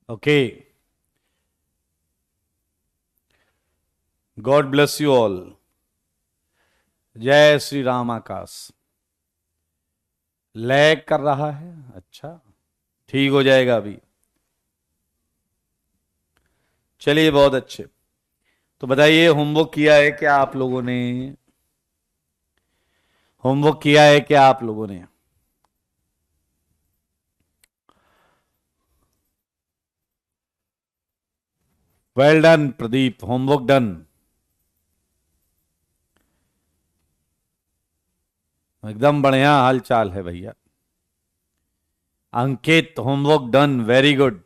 Okay, God bless you all. जय श्री राम। आकाश lag कर रहा है, अच्छा ठीक हो जाएगा अभी। चलिए बहुत अच्छे। तो बताइए, होमवर्क किया है क्या आप लोगों ने? होमवर्क किया है क्या आप लोगों ने? Well done Pradeep, homework done. एकदम बढ़िया हाल चाल है भैया। Ankit, homework done, very good.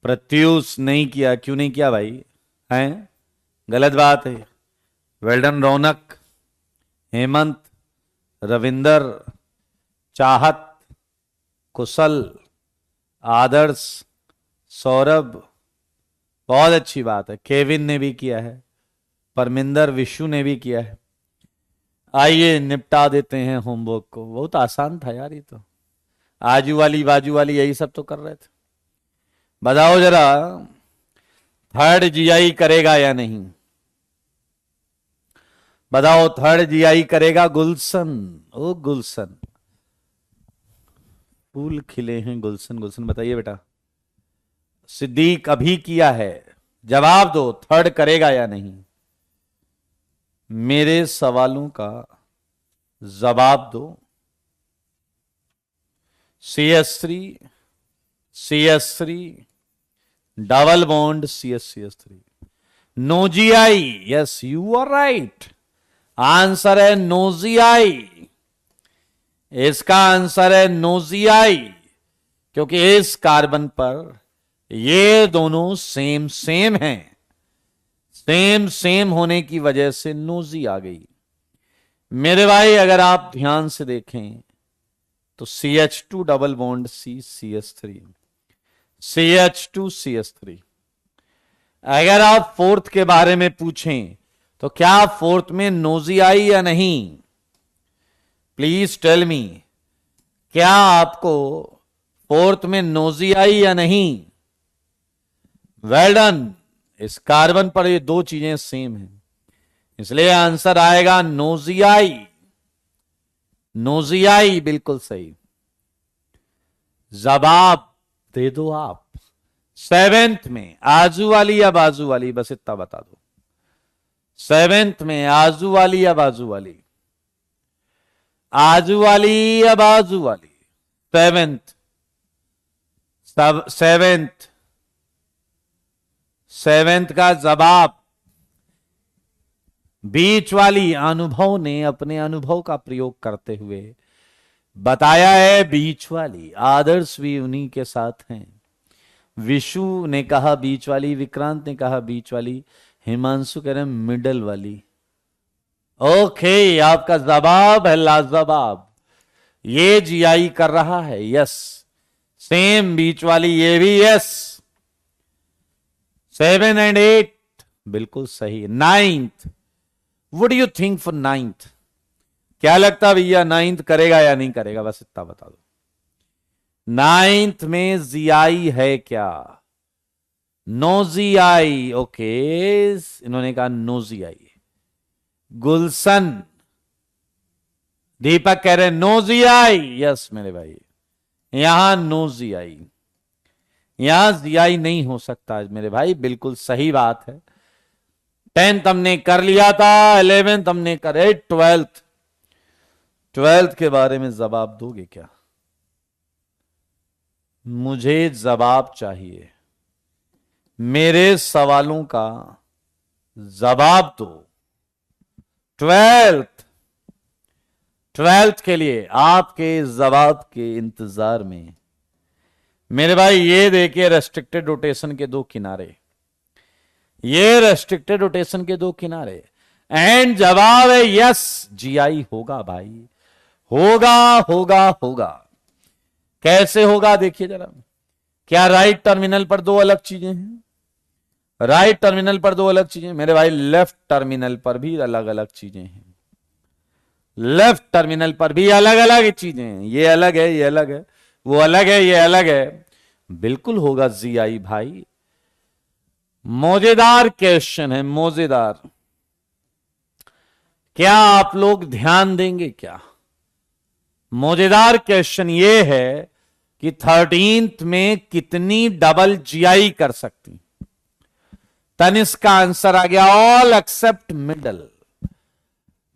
Pratyush नहीं किया, क्यों नहीं किया भाई? हैं? गलत बात है। वेल डन रौनक, हेमंत, रविंदर, चाहत, कुशल, आदर्श, सौरभ, बहुत अच्छी बात है। केविन ने भी किया है, परमिंदर, विशु ने भी किया है। आइए निपटा देते हैं होमवर्क को। बहुत आसान था यार ये तो। आजू वाली बाजू वाली यही सब तो कर रहे थे। बताओ जरा, थर्ड जीआई करेगा या नहीं? बताओ, थर्ड जीआई करेगा गुलशन। ओ गुलशन, फूल खिले हैं गुलशन। गुलशन बताइए बेटा। सिद्दीक अभी किया है, जवाब दो, थर्ड करेगा या नहीं? मेरे सवालों का जवाब दो। CS3, CS3, double bond CS3। No GI, yes you are right. Answer है नोजीआई। इसका आंसर है नोजीआई, क्योंकि इस कार्बन पर ये दोनों सेम सेम हैं। सेम सेम होने की वजह से नोजी आ गई। मेरे भाई अगर आप ध्यान से देखें तो CH2 double bond CS3, CH2CS3। अगर आप फोर्थ के बारे में पूछें तो क्या फोर्थ में नोजी आई या नहीं? प्लीज टेल मी, क्या आपको फोर्थ में नोजी आई या नहीं? Well done. इस कार्बन पर ये दो चीजें सेम हैं, इसलिए आंसर आएगा नोजियाई। नोजियाई बिल्कुल सही। जवाब दे दो आप। सेवेंथ में आजू वाली या बाजू वाली, बस इतना बता दो। सेवेंथ में आजू वाली या बाजू वाली? आजू वाली या बाजू वाली? सेवेंथ, सेवेंथ, सेवेंथ का जवाब बीच वाली। अनुभव ने अपने अनुभव का प्रयोग करते हुए बताया है बीच वाली। आदर्श भी उन्हीं के साथ हैं। विशु ने कहा बीच वाली, विक्रांत ने कहा बीच वाली, हिमांशु कह रहे मिडल वाली। ओके, आपका जवाब है लाजवाब। ये जीआई कर रहा है, यस। सेम बीच वाली, ये भी यस। 7 एंड 8 बिल्कुल सही। Ninth, would you think for ninth? क्या लगता भैया, नाइन्थ करेगा या नहीं करेगा? बस इतना बता दो। नाइन्थ में जीआई है क्या? No GI. ओके, इन्होंने कहा नो जीआई। गुलशन, दीपक कह रहे नो जीआई। यस मेरे भाई, यहां नो जीआई, यहां जीआई नहीं हो सकता मेरे भाई, बिल्कुल सही बात है। 10th हमने कर लिया था, 11th हमने करे, 12th। 12th के बारे में जवाब दोगे क्या? मुझे जवाब चाहिए। मेरे सवालों का जवाब दो। 12th, 12th के लिए आपके जवाब के इंतजार में। मेरे भाई ये देखिए, रेस्ट्रिक्टेड रोटेशन के दो किनारे, ये रेस्ट्रिक्टेड रोटेशन के दो किनारे, एंड जवाब है यस, जीआई होगा भाई, होगा होगा होगा। कैसे होगा देखिए जरा। क्या राइट टर्मिनल पर दो अलग चीजें हैं? राइट टर्मिनल पर दो अलग चीजें मेरे भाई, लेफ्ट टर्मिनल पर भी अलग अलग चीजें हैं। लेफ्ट टर्मिनल पर भी अलग अलग चीजें हैं। ये अलग है, ये अलग है, वो अलग है, ये अलग है। बिल्कुल होगा जीआई भाई। मौजेदार क्वेश्चन है, मौजेदार। क्या आप लोग ध्यान देंगे क्या? मौजेदार क्वेश्चन ये है कि 13th में कितनी डबल जीआई कर सकती? तनिष्क का आंसर आ गया, ऑल एक्सेप्ट मिडल।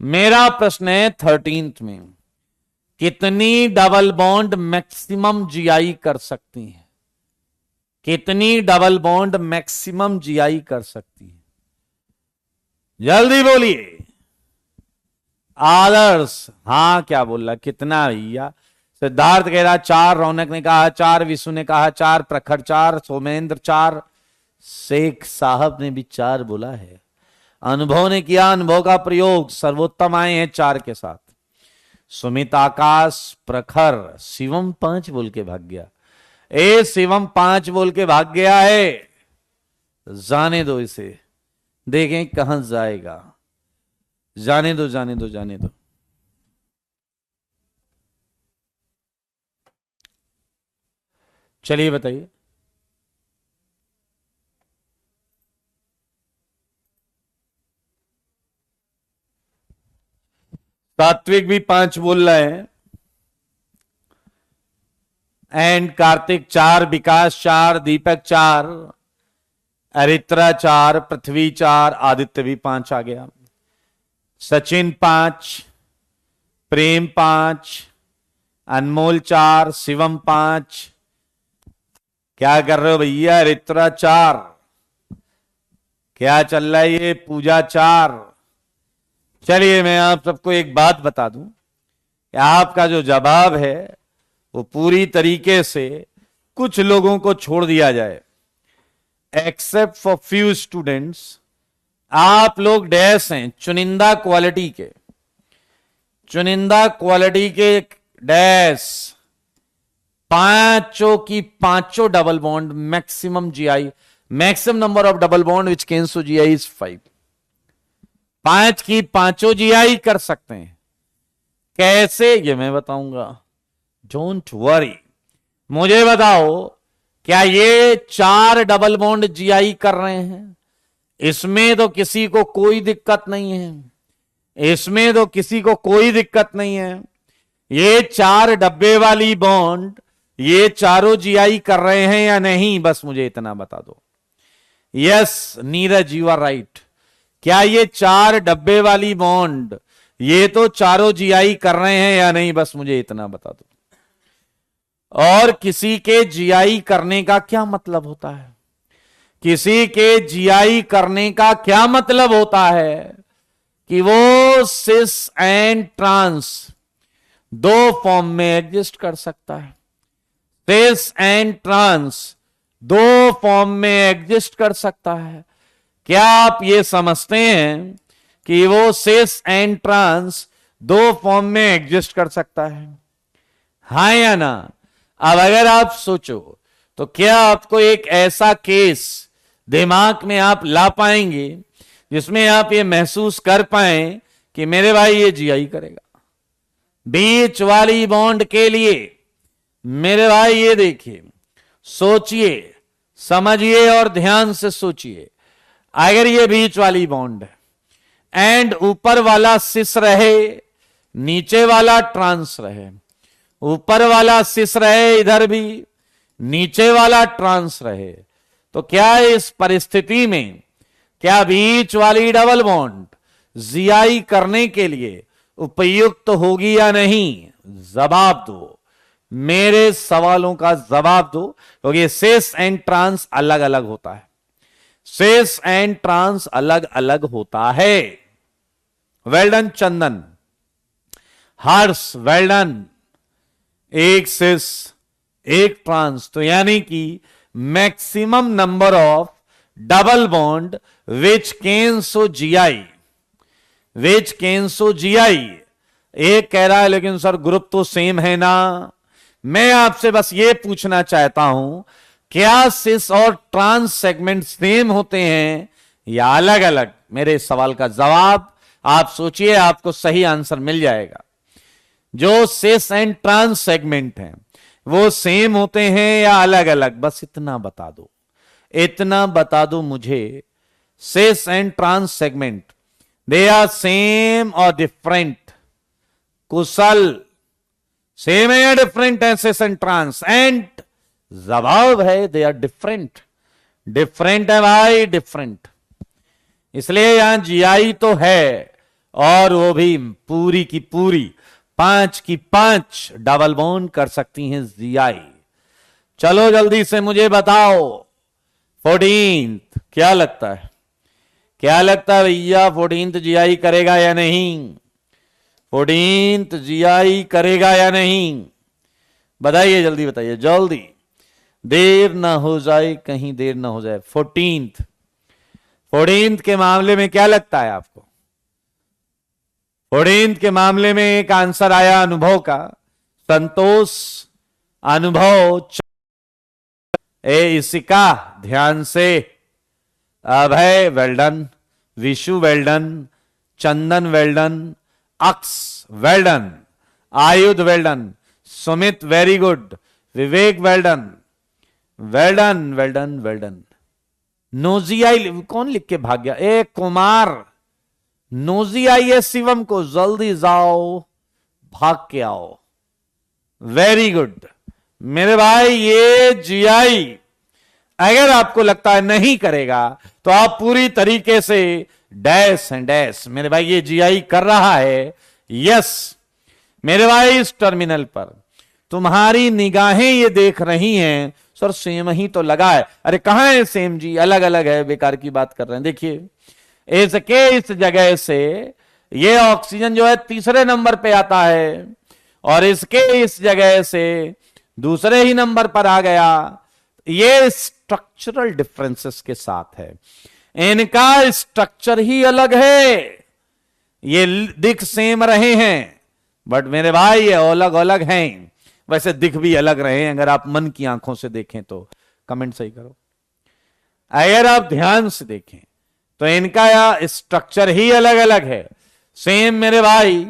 मेरा प्रश्न है 13th में कितनी डबल बॉन्ड मैक्सिमम जीआई कर सकती है? कितनी डबल बॉन्ड मैक्सिमम जीआई कर सकती है? जल्दी बोलिए। आदर्श, हां क्या बोल रहा, कितना भैया? सिद्धार्थ कह रहा 4, रौनक ने कहा 4, विशु ने कहा 4, प्रखर 4, सोमेंद्र 4, शेख साहब ने भी 4 बोला है। अनुभव ने किया अनुभव का प्रयोग, सर्वोत्तम आए हैं 4 के साथ। सुमित, आकाश, प्रखर, शिवम 5 बोल के भाग गया। शिवम 5 बोल के भाग गया है। जाने दो इसे, देखें कहां जाएगा। जाने दो जाने दो जाने दो। चलिए बताइए। सात्विक भी 5 बोल रहे हैं, एंड कार्तिक 4, विकास 4, दीपक 4, अरित्रा 4, पृथ्वी 4, आदित्य भी 5 आ गया। सचिन 5, प्रेम 5, अनमोल 4, शिवम 5। क्या कर रहे हो भैया? अरित्रा 4, क्या चल रहा है ये? पूजा 4। चलिए मैं आप सबको एक बात बता दूं कि आपका जो जवाब है वो पूरी तरीके से कुछ लोगों को छोड़ दिया जाए, एक्सेप्ट फॉर फ्यू स्टूडेंट्स। आप लोग डैश हैं, चुनिंदा क्वालिटी के, चुनिंदा क्वालिटी के डैश। 5 की 5 double bond maximum GI, maximum number of double bond which can so GI is 5। 5 की 5 जीआई कर सकते हैं। कैसे, ये मैं बताऊंगा, डोंट वरी। मुझे बताओ, क्या ये 4 डबल बॉन्ड जीआई कर रहे हैं? इसमें तो किसी को कोई दिक्कत नहीं है, इसमें तो किसी को कोई दिक्कत नहीं है। ये 4 डब्बे वाली बॉन्ड ये चारों जीआई कर रहे हैं या नहीं, बस मुझे इतना बता दो। Yes Neeraj, you are right. क्या ये 4 डब्बे वाली बॉन्ड ये तो चारों जीआई कर रहे हैं या नहीं, बस मुझे इतना बता दो। और किसी के जीआई करने का क्या मतलब होता है? किसी के जीआई करने का क्या मतलब होता है कि वो सिस एंड ट्रांस 2 फॉर्म में एग्जिस्ट कर सकता है। सिस एंड ट्रांस 2 फॉर्म में एग्जिस्ट कर सकता है। क्या आप ये समझते हैं कि वो सिस एंड ट्रांस 2 फॉर्म में एग्जिस्ट कर सकता है? हाँ या ना? अब अगर आप सोचो तो क्या आपको एक ऐसा केस दिमाग में आप ला पाएंगे जिसमें आप ये महसूस कर पाए कि मेरे भाई ये जीआई करेगा? बीच वाली बॉन्ड के लिए मेरे भाई ये देखिए, सोचिए, समझिए और ध्यान से सोचिए। अगर ये बीच वाली बॉन्ड है एंड ऊपर वाला सिस रहे, नीचे वाला ट्रांस रहे, ऊपर वाला सिस रहे इधर भी, नीचे वाला ट्रांस रहे, तो क्या इस परिस्थिति में क्या बीच वाली डबल बॉन्ड जीआई करने के लिए उपयुक्त होगी या नहीं? जवाब दो, मेरे सवालों का जवाब दो, क्योंकि सिस एंड ट्रांस अलग अलग होता है। सिस एंड ट्रांस अलग अलग होता है। वेल डन चंदन, हर्ष वेल डन। एक सिस एक ट्रांस, तो यानी कि maximum number of double bond which can so GI, which can so GI. एक कह रहा है लेकिन सर ग्रुप तो सेम है ना। मैं आपसे बस ये पूछना चाहता हूं, क्या सिस और ट्रांस सेगमेंट सेम होते हैं या अलग अलग? मेरे सवाल का जवाब आप सोचिए, आपको सही आंसर मिल जाएगा। जो सिस एंड ट्रांस सेगमेंट है वो सेम होते हैं या अलग अलग? बस इतना बता दो, इतना बता दो मुझे। Cis and trans segment, they are same और डिफरेंट? कुशल, सेम है या डिफरेंट है सिस एंड ट्रांस? एंड जवाब है दे आर डिफरेंट। डिफरेंट है भाई, डिफरेंट। इसलिए यहां जीआई तो है, और वो भी पूरी की पूरी 5 की 5 डबल बॉन्ड कर सकती हैं जीआई। चलो जल्दी से मुझे बताओ 14th क्या लगता है? क्या लगता है भैया, 14th जीआई करेगा या नहीं? 14th जीआई करेगा या नहीं? बताइए, जल्दी बताइए, जल्दी, देर ना हो जाए, कहीं देर ना हो जाए। 14th के मामले में क्या लगता है आपको? 14th के मामले में एक आंसर आया अनुभव का, संतोष, अनुभव, इसिका ध्यान से, अभय वेल्डन, विशु वेल्डन, चंदन वेल्डन, अक्स वेल्डन, आयुध वेल्डन, सुमित वेरी गुड, विवेक वेल्डन, वेल्डन वेल्डन वेल्डन। नोजियाई कौन लिख के भाग गया? ए कुमार, नोजियाई है शिवम को, जल्दी जाओ, भाग के आओ। वेरी गुड मेरे भाई। ये जीआई अगर आपको लगता है नहीं करेगा तो आप पूरी तरीके से डैश एंड डैश मेरे भाई, ये जीआई कर रहा है। यस मेरे भाई, इस टर्मिनल पर तुम्हारी निगाहें ये देख रही हैं, सर सेम ही तो लगा है। अरे कहां है सेम जी, अलग अलग है, बेकार की बात कर रहे हैं। देखिए इसके इस जगह से ये ऑक्सीजन जो है तीसरे नंबर पे आता है, और इसके इस जगह से दूसरे ही नंबर पर आ गया। ये स्ट्रक्चरल डिफरेंसेस के साथ है, इनका स्ट्रक्चर ही अलग है। ये दिख सेम रहे हैं, बट मेरे भाई ये अलग अलग हैं। वैसे दिख भी अलग रहे हैं, अगर आप मन की आंखों से देखें तो। कमेंट सही करो। अगर आप ध्यान से देखें तो इनका स्ट्रक्चर ही अलग अलग है। सेम मेरे भाई,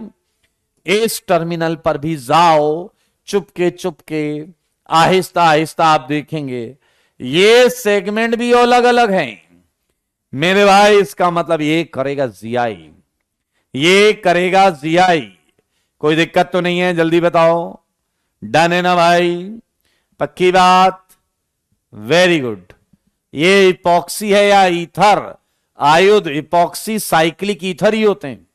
इस टर्मिनल पर भी जाओ, चुपके चुपके, आहिस्ता आहिस्ता आप देखेंगे ये सेगमेंट भी अलग अलग हैं मेरे भाई। इसका मतलब ये करेगा जीआई, ये करेगा जीआई। कोई दिक्कत तो नहीं है? जल्दी बताओ, डन है ना भाई? पक्की बात, वेरी गुड। ये इपॉक्सी है या ईथर? आयुध, इपॉक्सी साइक्लिक ईथर ही होते हैं,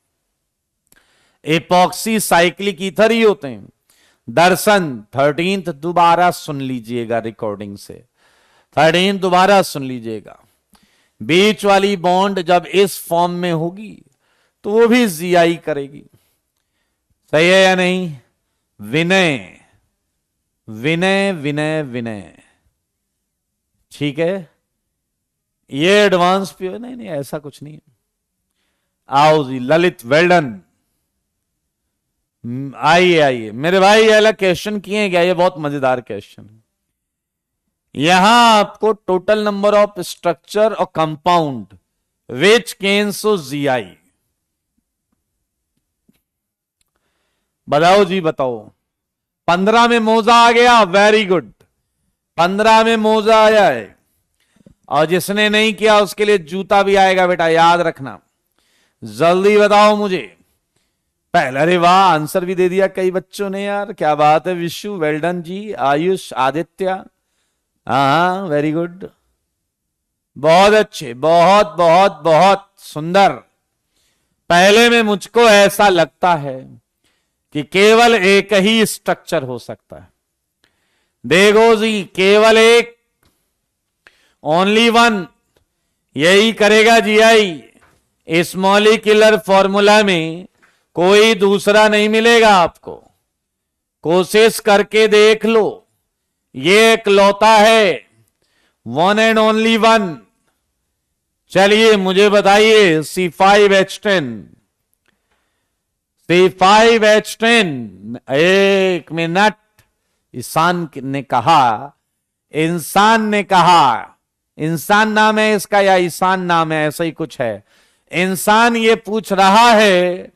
इपॉक्सी साइक्लिक ईथर ही होते हैं। दर्शन 13th दोबारा सुन लीजिएगा रिकॉर्डिंग से, 13th दोबारा सुन लीजिएगा। बीच वाली बॉन्ड जब इस फॉर्म में होगी तो वो भी जीआई करेगी। सही है या नहीं? विनय विनय विनय विनय, ठीक है। ये एडवांस पे नहीं, नहीं ऐसा कुछ नहीं है। आओ जी, ललित वेल्डन, आइए आइए मेरे भाई। ये अलग क्वेश्चन किए गया, ये बहुत मजेदार क्वेश्चन है। यहां आपको टोटल नंबर ऑफ स्ट्रक्चर और compound which can show GI, बताओ जी बताओ। 15 में मोजा आ गया, वेरी गुड, 15 में मोजा आया है। और जिसने नहीं किया उसके लिए जूता भी आएगा बेटा, याद रखना। जल्दी बताओ मुझे पहले। अरे वाह, आंसर भी दे दिया कई बच्चों ने यार, क्या बात है। विशु वेल्डन जी, आयुष, आदित्य, हाँ वेरी गुड, बहुत अच्छे, बहुत बहुत बहुत सुंदर। पहले में मुझको ऐसा लगता है कि केवल एक ही स्ट्रक्चर हो सकता है। देखो जी, केवल एक, ओनली वन, यही करेगा जीआई। इस मॉलिक्यूलर फॉर्मूला में कोई दूसरा नहीं मिलेगा आपको, कोशिश करके देख लो। ये इकलौता है, वन एंड ओनली वन। चलिए मुझे बताइए, C5H10, C5H10, एक मिनट। इंसान ने कहा, इंसान ने कहा, इंसान नाम है इसका या ईशान नाम है, ऐसा ही कुछ है। इंसान ये पूछ रहा है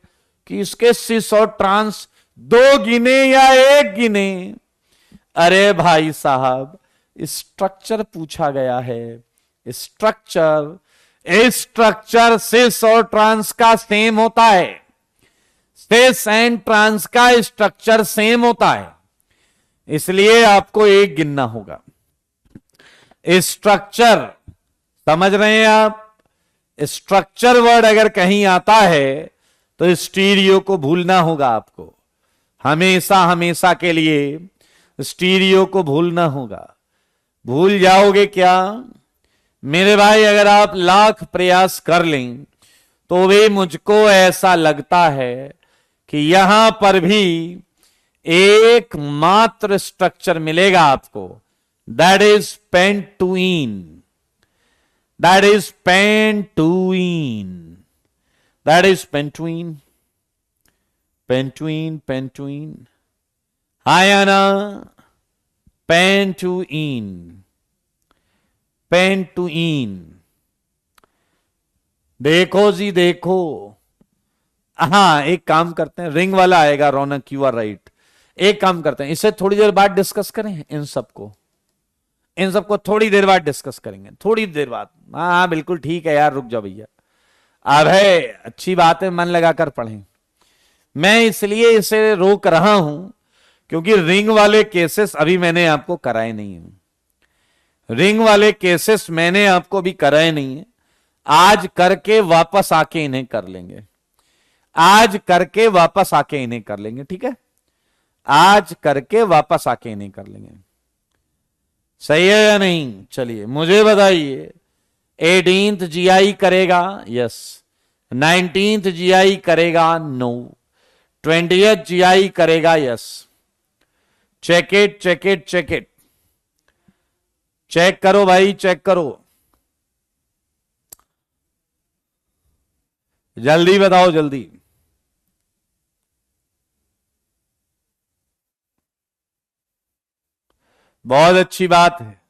कि इसके सिस और ट्रांस 2 गिने या 1 गिने। अरे भाई साहब, स्ट्रक्चर पूछा गया है। स्ट्रक्चर, स्ट्रक्चर सिस और ट्रांस का सेम होता है। सिस एंड ट्रांस का स्ट्रक्चर सेम होता है, इसलिए आपको एक गिनना होगा। स्ट्रक्चर, समझ रहे हैं आप? स्ट्रक्चर वर्ड अगर कहीं आता है तो स्टीरियो को भूलना होगा आपको। हमेशा हमेशा के लिए स्टीरियो को भूलना होगा। भूल जाओगे क्या मेरे भाई? अगर आप लाख प्रयास कर लें तो भी मुझको ऐसा लगता है कि यहां पर भी एक मात्र स्ट्रक्चर मिलेगा आपको, that is penguin. That is penguin. That is penguin. Penguin, penguin, हाँ या ना? पेंटुइन, पेंटुइन। देखो जी देखो। हाँ, एक काम करते हैं, रिंग वाला आएगा रौनक, यू आर राइट। एक काम करते हैं, इसे थोड़ी देर बाद डिस्कस करें। इन सबको थोड़ी देर बाद डिस्कस करेंगे, थोड़ी देर बाद। हाँ बिल्कुल ठीक है यार, रुक जाओ भैया। अब है, अच्छी बात है, मन लगाकर पढ़ें। मैं इसलिए इसे रोक रहा हूं क्योंकि रिंग वाले केसेस अभी मैंने आपको कराए नहीं है। रिंग वाले केसेस मैंने आपको भी कराए नहीं है। आज करके वापस आके इन्हें कर लेंगे। आज करके वापस आके इन्हें कर लेंगे, ठीक है? आज करके वापस आके इन्हें कर लेंगे। सही है या नहीं? चलिए मुझे बताइए, 18th जीआई करेगा? यस। 19th जीआई करेगा? नो। 20th जीआई करेगा? Yes. Check it, check it, check it. Check करो भाई, चेक करो, जल्दी बताओ, जल्दी। बहुत अच्छी बात है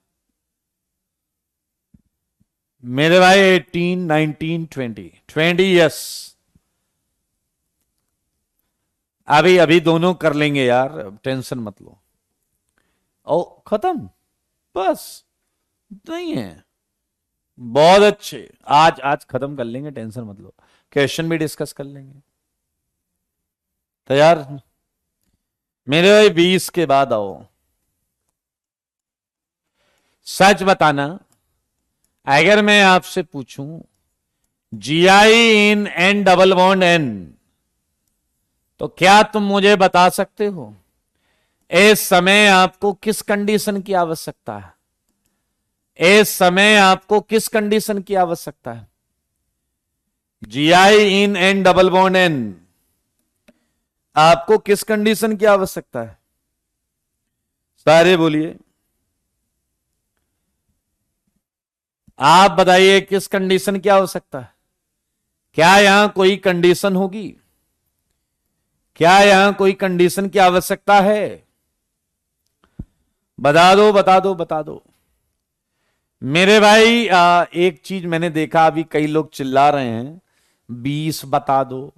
मेरे भाई। 18, 19, 20, 20 यस। अभी अभी दोनों कर लेंगे यार, टेंशन मत लो। ओ खत्म, बस नहीं है। बहुत अच्छे, आज आज खत्म कर लेंगे, टेंशन मत लो। क्वेश्चन भी डिस्कस कर लेंगे। तैयार मेरे भाई? 20 के बाद आओ। सच बताना, अगर मैं आपसे पूछूं GI in N double bond N, तो क्या तुम मुझे बता सकते हो इस समय आपको किस कंडीशन की आवश्यकता है? इस समय आपको किस कंडीशन की आवश्यकता है? GI in N double bond N, आपको किस कंडीशन की आवश्यकता है? सारे बोलिए, आप बताइए किस कंडीशन की आवश्यकता है? क्या यहां कोई कंडीशन होगी? क्या यहां कोई कंडीशन की आवश्यकता है? बता दो, बता दो, बता दो मेरे भाई। एक चीज मैंने देखा, अभी कई लोग चिल्ला रहे हैं 20 बता दो।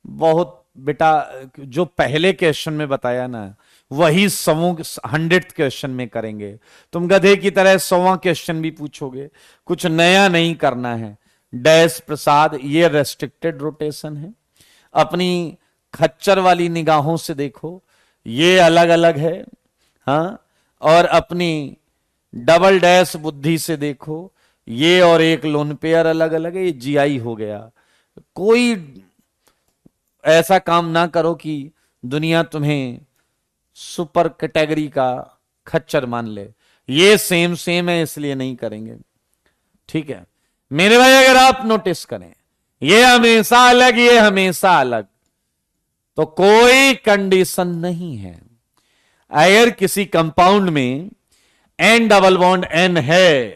बहुत बेटा, जो पहले क्वेश्चन में बताया ना वही 100th क्वेश्चन में करेंगे। तुम गधे की तरह 100वां क्वेश्चन भी पूछोगे, कुछ नया नहीं करना है। डैश प्रसाद, ये रेस्ट्रिक्टेड रोटेशन है। अपनी खच्चर वाली निगाहों से देखो, ये अलग अलग है। हाँ, और अपनी डबल डैश बुद्धि से देखो, ये और एक लोन पेयर अलग अलग है। ये जीआई हो गया। कोई ऐसा काम ना करो कि दुनिया तुम्हें सुपर कैटेगरी का खच्चर मान ले। ये सेम सेम है, इसलिए नहीं करेंगे, ठीक है मेरे भाई? अगर आप नोटिस करें, ये हमेशा अलग, ये हमेशा अलग, तो कोई कंडीशन नहीं है। अगर किसी कंपाउंड में एन डबल बॉन्ड एन है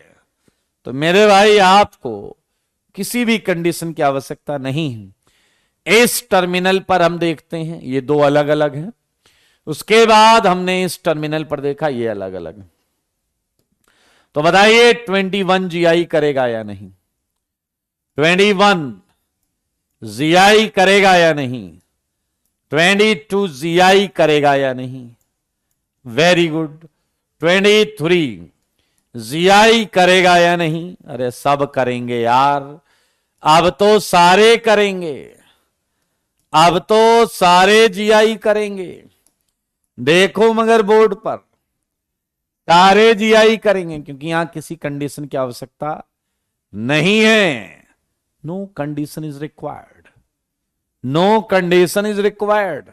तो मेरे भाई आपको किसी भी कंडीशन की आवश्यकता नहीं है। इस टर्मिनल पर हम देखते हैं ये दो अलग अलग हैं, उसके बाद हमने इस टर्मिनल पर देखा ये अलग अलग है। तो बताइए 21 जीआई करेगा या नहीं? 21 जीआई करेगा या नहीं? 22 जीआई करेगा या नहीं? Very good. 23 जीआई करेगा या नहीं? अरे सब करेंगे यार, अब तो सारे करेंगे, अब तो सारे जीआई करेंगे। देखो मगर बोर्ड पर सारे जीआई करेंगे, क्योंकि यहां किसी कंडीशन की आवश्यकता नहीं है। No condition is required, no condition is required,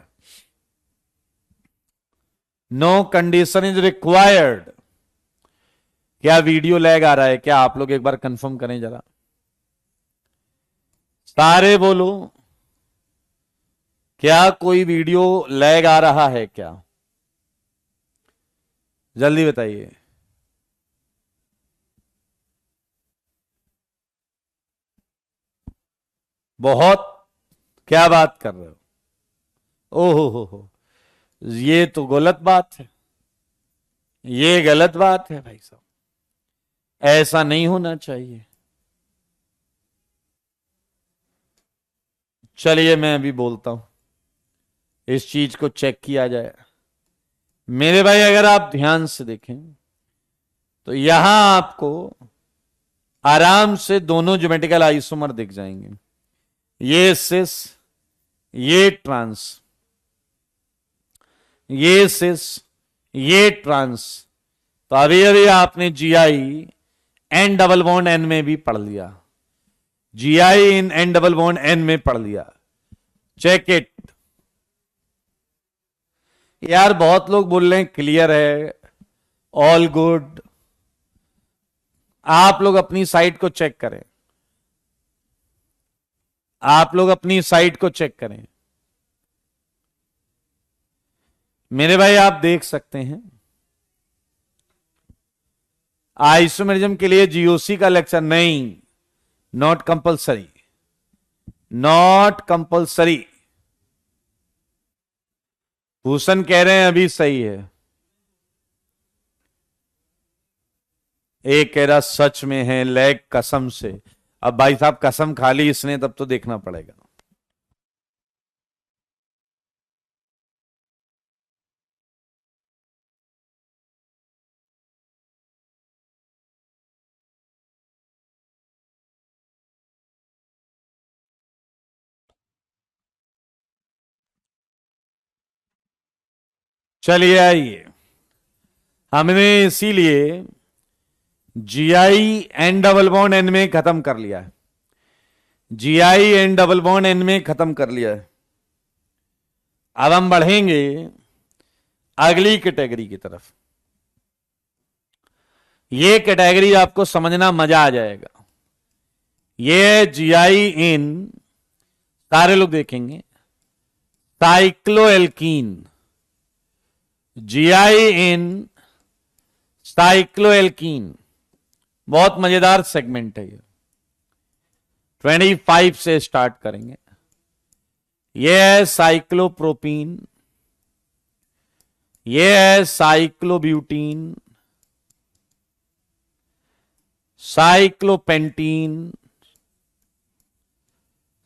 no condition is required. क्या वीडियो लैग आ रहा है क्या? आप लोग एक बार कंफर्म करें जरा, सारे बोलो, क्या कोई वीडियो लैग आ रहा है क्या? जल्दी बताइए। बहुत, क्या बात कर रहे हो? ओहो हो, ये तो गलत बात है, ये गलत बात है भाई साहब, ऐसा नहीं होना चाहिए। चलिए मैं अभी बोलता हूं, इस चीज को चेक किया जाए। मेरे भाई अगर आप ध्यान से देखें तो यहां आपको आराम से दोनों ज्योमेट्रिकल आइसोमर दिख जाएंगे, ये सिस, ये ट्रांस, ये सिस, ये ट्रांस। तो अभी अभी आपने GI N double bond N में भी पढ़ लिया, GI in N double bond N में पढ़ लिया। चेक इट यार, बहुत लोग बोल रहे हैं क्लियर है, ऑल गुड। आप लोग अपनी साइट को चेक करें, आप लोग अपनी साइट को चेक करें। मेरे भाई आप देख सकते हैं, आइसोमेरिज्म के लिए जीओसी का लेक्चर नहीं, not compulsory, not compulsory. Bhushan कह रहे हैं अभी सही है, एक कह रहा सच में है लैग कसम से। अब भाई साहब कसम खा ली इसने, तब तो देखना पड़ेगा। चलिए आइए, हमने इसीलिए GI N double bond N में खत्म कर लिया है, GI N double bond N में खत्म कर लिया है। अब हम बढ़ेंगे अगली कैटेगरी की तरफ। ये कैटेगरी आपको समझना मजा आ जाएगा। ये जीआई इन, सारे लोग देखेंगे, साइक्लोएल्कीन, जीआई इन साइक्लोएल्कीन, बहुत मजेदार सेगमेंट है ये। 25 से स्टार्ट करेंगे। ये है साइक्लोप्रोपीन, ये है साइक्लोब्यूटीन, साइक्लोपेंटीन,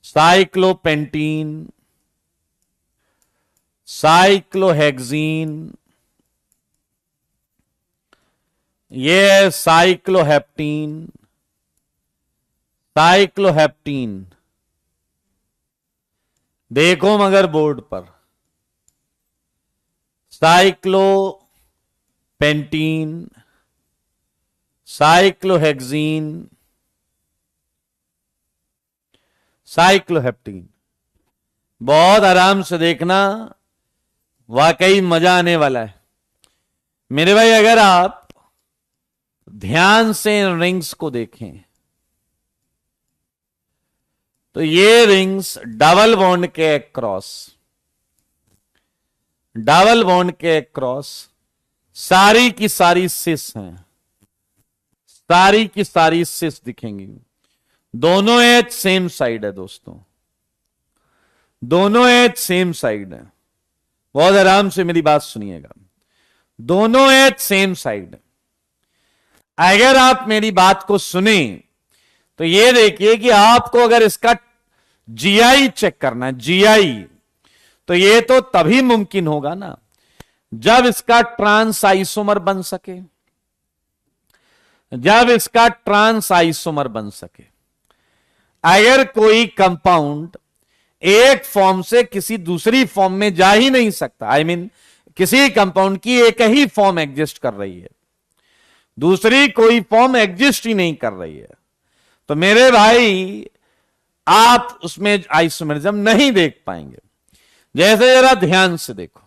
साइक्लोपेंटीन, साइक्लोहेक्सीन, ये है साइक्लोहेप्टीन, साइक्लोहेप्टीन। देखो मगर बोर्ड पर, साइक्लोपेंटीन, साइक्लोहेक्सीन, साइक्लोहेप्टीन। बहुत आराम से देखना, वाकई मजा आने वाला है। मेरे भाई अगर आप ध्यान से इन रिंग्स को देखें तो ये रिंग्स डबल बॉन्ड के क्रॉस, डबल बॉन्ड के क्रॉस सारी की सारी सिस हैं, सारी की सारी सिस दिखेंगी। दोनों एज सेम साइड है दोस्तों, दोनों एज सेम साइड है। बहुत आराम से मेरी बात सुनिएगा, दोनों एज सेम साइड है। अगर आप मेरी बात को सुने तो ये देखिए कि आपको अगर इसका जीआई चेक करना है, जीआई, तो ये तो तभी मुमकिन होगा ना जब इसका ट्रांस आइसोमर बन सके, जब इसका ट्रांस आइसोमर बन सके। अगर कोई कंपाउंड एक फॉर्म से किसी दूसरी फॉर्म में जा ही नहीं सकता, आई मीन किसी कंपाउंड की एक ही फॉर्म एग्जिस्ट कर रही है, दूसरी कोई फॉर्म एग्जिस्ट ही नहीं कर रही है, तो मेरे भाई आप उसमें आइसोमेरिज्म नहीं देख पाएंगे। जैसे जरा ध्यान से देखो,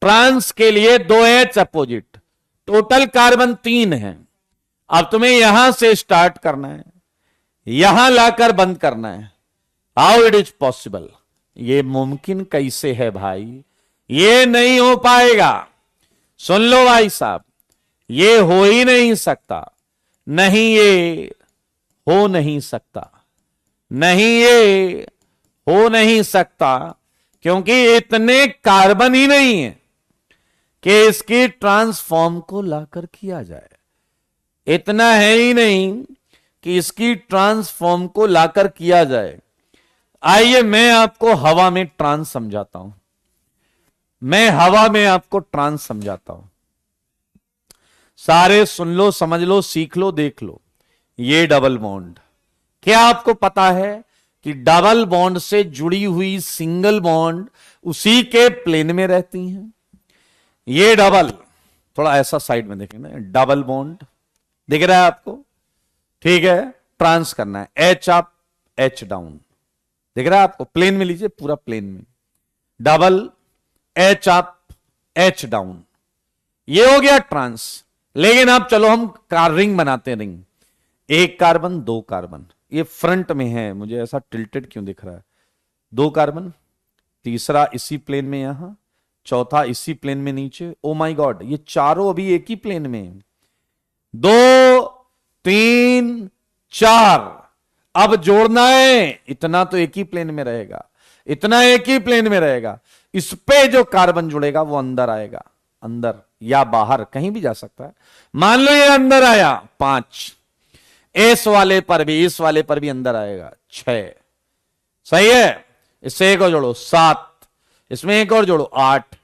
ट्रांस के लिए 2H अपोजिट, टोटल कार्बन 3 है। अब तुम्हें यहां से स्टार्ट करना है, यहां लाकर बंद करना है। How it is possible? ये मुमकिन कैसे है भाई? ये नहीं हो पाएगा। सुन लो भाई साहब, ये हो ही नहीं सकता, नहीं ये हो नहीं सकता, नहीं ये हो नहीं सकता, क्योंकि इतने कार्बन ही नहीं है कि इसकी ट्रांसफॉर्म को लाकर किया जाए। इतना है ही नहीं कि इसकी ट्रांसफॉर्म को लाकर किया जाए। आइए मैं आपको हवा में ट्रांस समझाता हूं, मैं हवा में आपको ट्रांस समझाता हूं। सारे सुन लो, समझ लो, सीख लो, देख लो। ये डबल बॉन्ड, क्या आपको पता है कि डबल बॉन्ड से जुड़ी हुई सिंगल बॉन्ड उसी के प्लेन में रहती हैं? ये डबल, थोड़ा ऐसा साइड में देखें ना, डबल बॉन्ड दिख रहा है आपको? ठीक है, ट्रांस करना है, एच अप एच डाउन, दिख रहा है आपको? प्लेन में लीजिए, पूरा प्लेन में, double H up H down, ये हो गया ट्रांस। लेकिन अब चलो हम रिंग बनाते हैं, रिंग, एक कार्बन, दो कार्बन, ये फ्रंट में है, मुझे ऐसा टिल्टेड क्यों दिख रहा है? दो कार्बन, तीसरा इसी प्लेन में यहां, चौथा इसी प्लेन में नीचे। ओ माय गॉड, ये चारों अभी एक ही प्लेन में है। 2 3 4, अब जोड़ना है, इतना तो एक ही प्लेन में रहेगा, इतना एक ही प्लेन में रहेगा। इस पे जो कार्बन जुड़ेगा वो अंदर आएगा, अंदर या बाहर कहीं भी जा सकता है। मान लो ये अंदर आया 5, इस वाले पर भी, इस वाले पर भी अंदर आएगा 6, सही है। इससे एक और जोड़ो 7, इसमें एक और जोड़ो 8।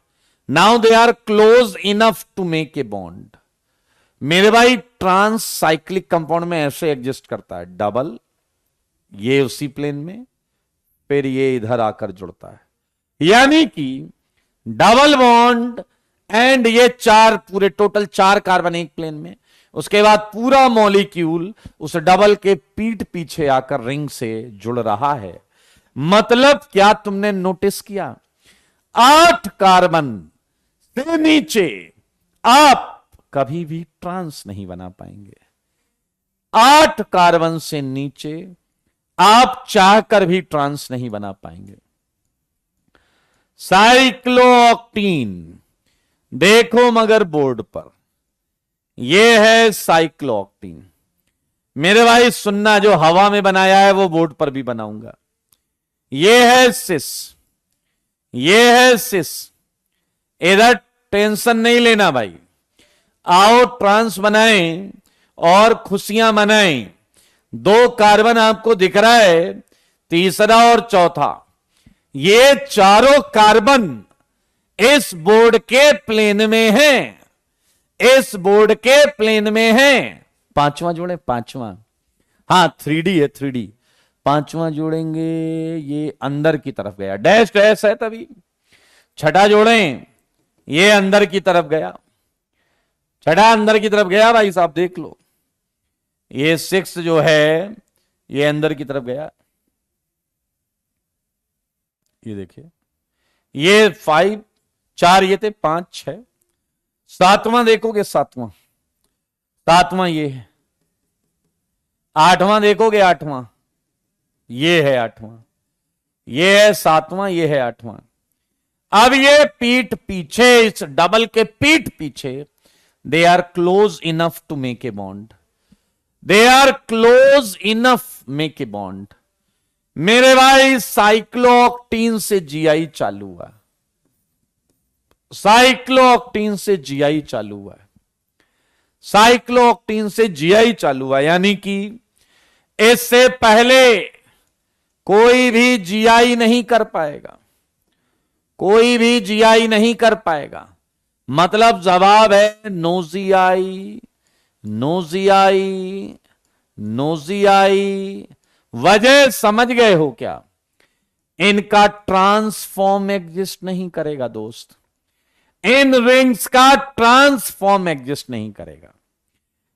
Now they are close enough to make a bond. मेरे भाई ट्रांस साइक्लिक कंपाउंड में ऐसे एग्जिस्ट करता है, डबल, ये उसी प्लेन में, फिर ये इधर आकर जुड़ता है, यानी कि डबल बॉन्ड एंड ये 4, पूरे टोटल 4 कार्बन एक प्लेन में, उसके बाद पूरा मॉलिक्यूल उस डबल के पीठ पीछे आकर रिंग से जुड़ रहा है। मतलब क्या तुमने नोटिस किया? 8 कार्बन से नीचे आप कभी भी ट्रांस नहीं बना पाएंगे। 8 कार्बन से नीचे आप चाहकर भी ट्रांस नहीं बना पाएंगे। साइक्लोऑक्टीन देखो मगर बोर्ड पर, यह है साइक्लोऑक्टीन। मेरे भाई सुनना, जो हवा में बनाया है वो बोर्ड पर भी बनाऊंगा। यह है सिस, यह है सिस। इधर टेंशन नहीं लेना भाई, आओ ट्रांस बनाएं और खुशियां मनाएं। 2 कार्बन आपको दिख रहा है, तीसरा और चौथा, ये चारों कार्बन इस बोर्ड के प्लेन में हैं, इस बोर्ड के प्लेन में हैं। 5वां जोड़े, 5वां, हाँ 3D है, 3D, 5वां जोड़ेंगे, ये अंदर की तरफ गया, डैश डैश है तभी। 6ठा जोड़ें, ये अंदर की तरफ गया, 6ठा अंदर की तरफ गया भाई साहब, देख लो। ये 6 जो है ये अंदर की तरफ गया, ये देखिए, ये 5, 4 ये थे, 5 6, 7वां देखोगे, 7वां ये है, 8वां देखोगे, 8वां ये है, 8वां ये है, 7वां ये है, 8वां। अब ये पीठ पीछे, इस डबल के पीठ पीछे, they are close enough to make a bond, they are close enough make a bond. मेरे भाई साइक्लोऑक्टीन से जीआई चालू हुआ, साइक्लोऑक्टीन से जीआई चालू हुआ, साइक्लोऑक्टीन से जीआई चालू हुआ, यानी कि इससे पहले कोई भी जीआई नहीं कर पाएगा, कोई भी जीआई नहीं कर पाएगा। मतलब जवाब है नोजियाई, नोजियाई, नोजियाई। वजह समझ गए हो क्या? इनका ट्रांसफॉर्म एग्जिस्ट नहीं करेगा दोस्त, इन रिंग्स का ट्रांसफॉर्म एग्जिस्ट नहीं करेगा।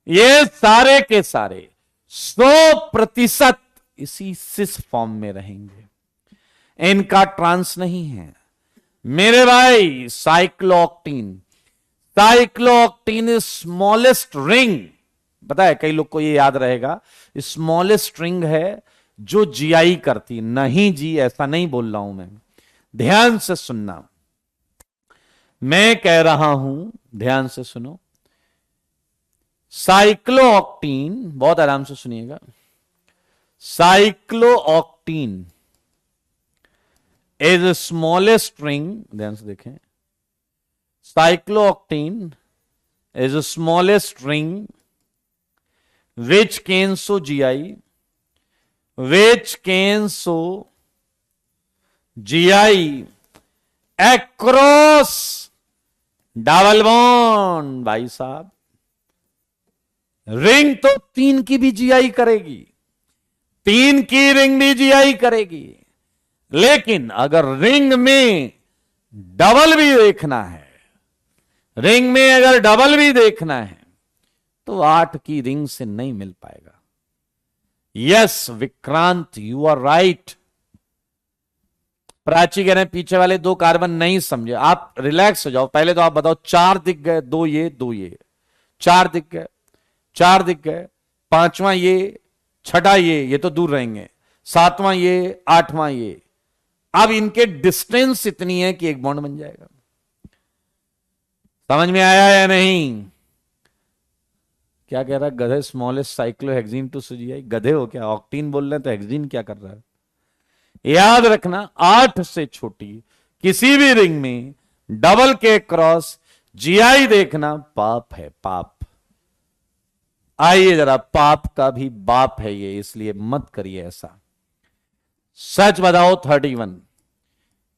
ये सारे के सारे 100% इसी सिस फॉर्म में रहेंगे, इनका ट्रांस नहीं है मेरे भाई। साइक्लोऑक्टीन, साइक्लोऑक्टीन इज स्मॉलेस्ट रिंग, पता है कई लोग को ये याद रहेगा, स्मॉलेस्ट रिंग है जो जीआई करती नहीं जी, ऐसा नहीं बोल रहा हूं मैं, ध्यान से सुनना, मैं कह रहा हूं ध्यान से सुनो। साइक्लोऑक्टीन, बहुत आराम से सुनिएगा, साइक्लोऑक्टीन इज स्मॉलेस्ट रिंग, ध्यान से देखें, cyclooctene is smallest ring which can show GI, which can show GI across double bond. भाई साहब रिंग तो 3 की भी जीआई करेगी, 3 की रिंग भी जीआई करेगी, लेकिन अगर रिंग में डबल भी देखना है, रिंग में अगर डबल भी देखना है तो 8 की रिंग से नहीं मिल पाएगा। Yes Vikrant, you are right. Prachi कह रहे हैं पीछे वाले 2 कार्बन नहीं समझे, आप रिलैक्स हो जाओ। पहले तो आप बताओ 4 दिख गए, 2 ये 2 ये, 4 दिख गए, 4 दिख गए, 5वां ये, 6ठा ये तो दूर रहेंगे, 7वां ये, 8वां ये। अब इनके डिस्टेंस इतनी है कि एक बॉन्ड बन जाएगा। समझ में आया या नहीं? क्या कह रहा है गधे? Smallest cyclohexene to GI. गधे हो क्या? ऑक्टीन बोल रहे हैं तो हेक्सीन क्या कर रहा है? याद रखना 8 से छोटी किसी भी रिंग में डबल के क्रॉस जीआई देखना पाप है, पाप। आइए जरा, पाप का भी बाप है ये, इसलिए मत करिए ऐसा। सच बताओ 31,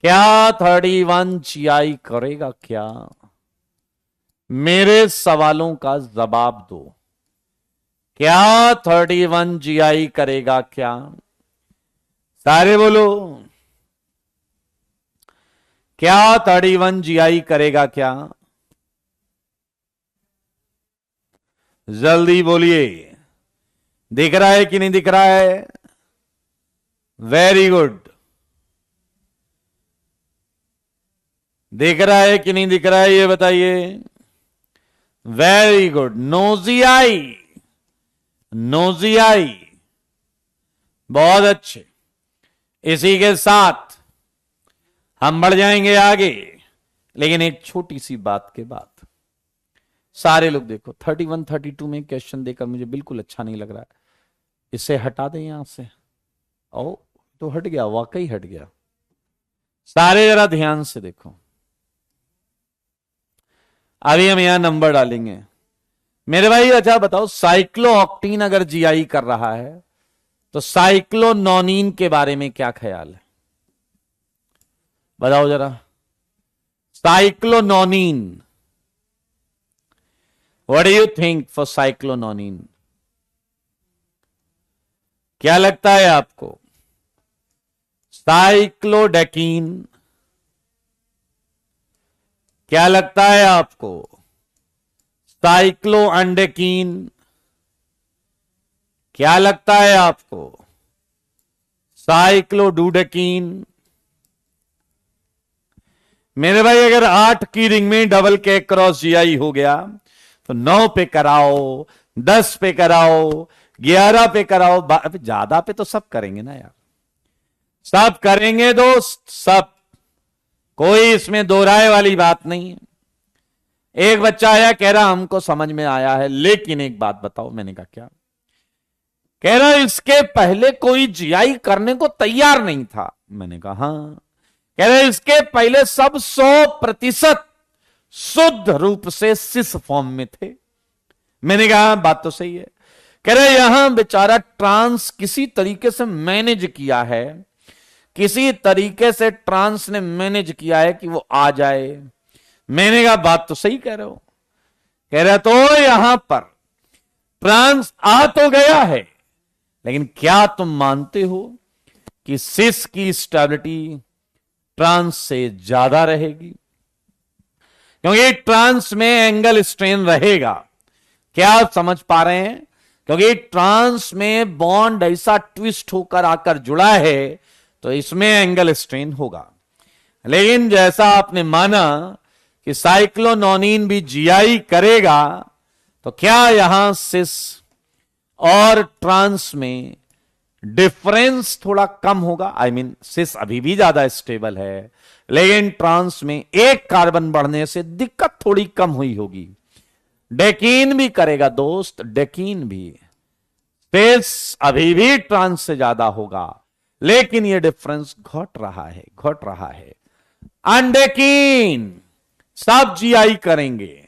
क्या 31 जीआई करेगा क्या? मेरे सवालों का जवाब दो, क्या 31 जीआई करेगा क्या? सारे बोलो, क्या 31 जीआई करेगा क्या? जल्दी बोलिए, दिख रहा है कि नहीं दिख रहा है? वेरी गुड, दिख रहा है कि नहीं दिख रहा है ये बताइए। वेरी गुड, नोजियाई, नोजियाई, बहुत अच्छे। इसी के साथ हम बढ़ जाएंगे आगे, लेकिन एक छोटी सी बात के बाद। सारे लोग देखो 31 32 में क्वेश्चन देकर मुझे बिल्कुल अच्छा नहीं लग रहा है, इसे हटा दें यहां से। ओ तो हट गया, वाकई हट गया। सारे जरा ध्यान से देखो, अभी हम यहां नंबर डालेंगे मेरे भाई। अच्छा बताओ, साइक्लोऑक्टीन अगर जीआई कर रहा है तो साइक्लोनोनिन के बारे में क्या ख्याल है? बताओ जरा। Cyclononene, what do you think for cyclononene? क्या लगता है आपको? साइक्लोडेकिन, क्या लगता है आपको? साइक्लोएंडेकिन, क्या लगता है आपको? साइक्लोडुडेकिन। मेरे भाई अगर 8 की रिंग में डबल के क्रॉस जीआई हो गया तो 9 पे कराओ, 10 पे कराओ, 11 पे कराओ, ज्यादा पे तो सब करेंगे ना यार, सब करेंगे दोस्त, सब, कोई इसमें दो राय वाली बात नहीं है। एक बच्चा आया कह रहा हमको समझ में आया है, लेकिन एक बात बताओ। मैंने कहा क्या? कह रहा इसके पहले कोई जीआई करने को तैयार नहीं था। मैंने कहा हाँ। कह रहे इसके पहले सब 100% शुद्ध रूप से सिस फॉर्म में थे। मैंने कहा बात तो सही है। कह रहे यहां बेचारा ट्रांस किसी तरीके से मैनेज किया है, किसी तरीके से ट्रांस ने मैनेज किया है कि वो आ जाए, मैंने कहा बात तो सही कह रहे हो। कह रहा तो यहां पर ट्रांस आ तो गया है, लेकिन क्या तुम मानते हो कि सिस की स्टेबिलिटी ट्रांस से ज्यादा रहेगी? क्योंकि ट्रांस में एंगल स्ट्रेन रहेगा। क्या आप समझ पा रहे हैं? क्योंकि ट्रांस में बॉन्ड ऐसा ट्विस्ट होकर आकर जुड़ा है, तो इसमें एंगल स्ट्रेन होगा। लेकिन जैसा आपने माना कि साइक्लोनोनिन भी जीआई करेगा, तो क्या यहां सिस और ट्रांस में डिफरेंस थोड़ा कम होगा? आई मीन सिस अभी भी ज्यादा स्टेबल है, लेकिन ट्रांस में एक कार्बन बढ़ने से दिक्कत थोड़ी कम हुई होगी। डेकीन भी करेगा दोस्त, डेकीन भी। सिस अभी भी ट्रांस से ज्यादा होगा, लेकिन यह डिफरेंस घट रहा है, घट रहा है। अनडेकीन सब जीआई करेंगे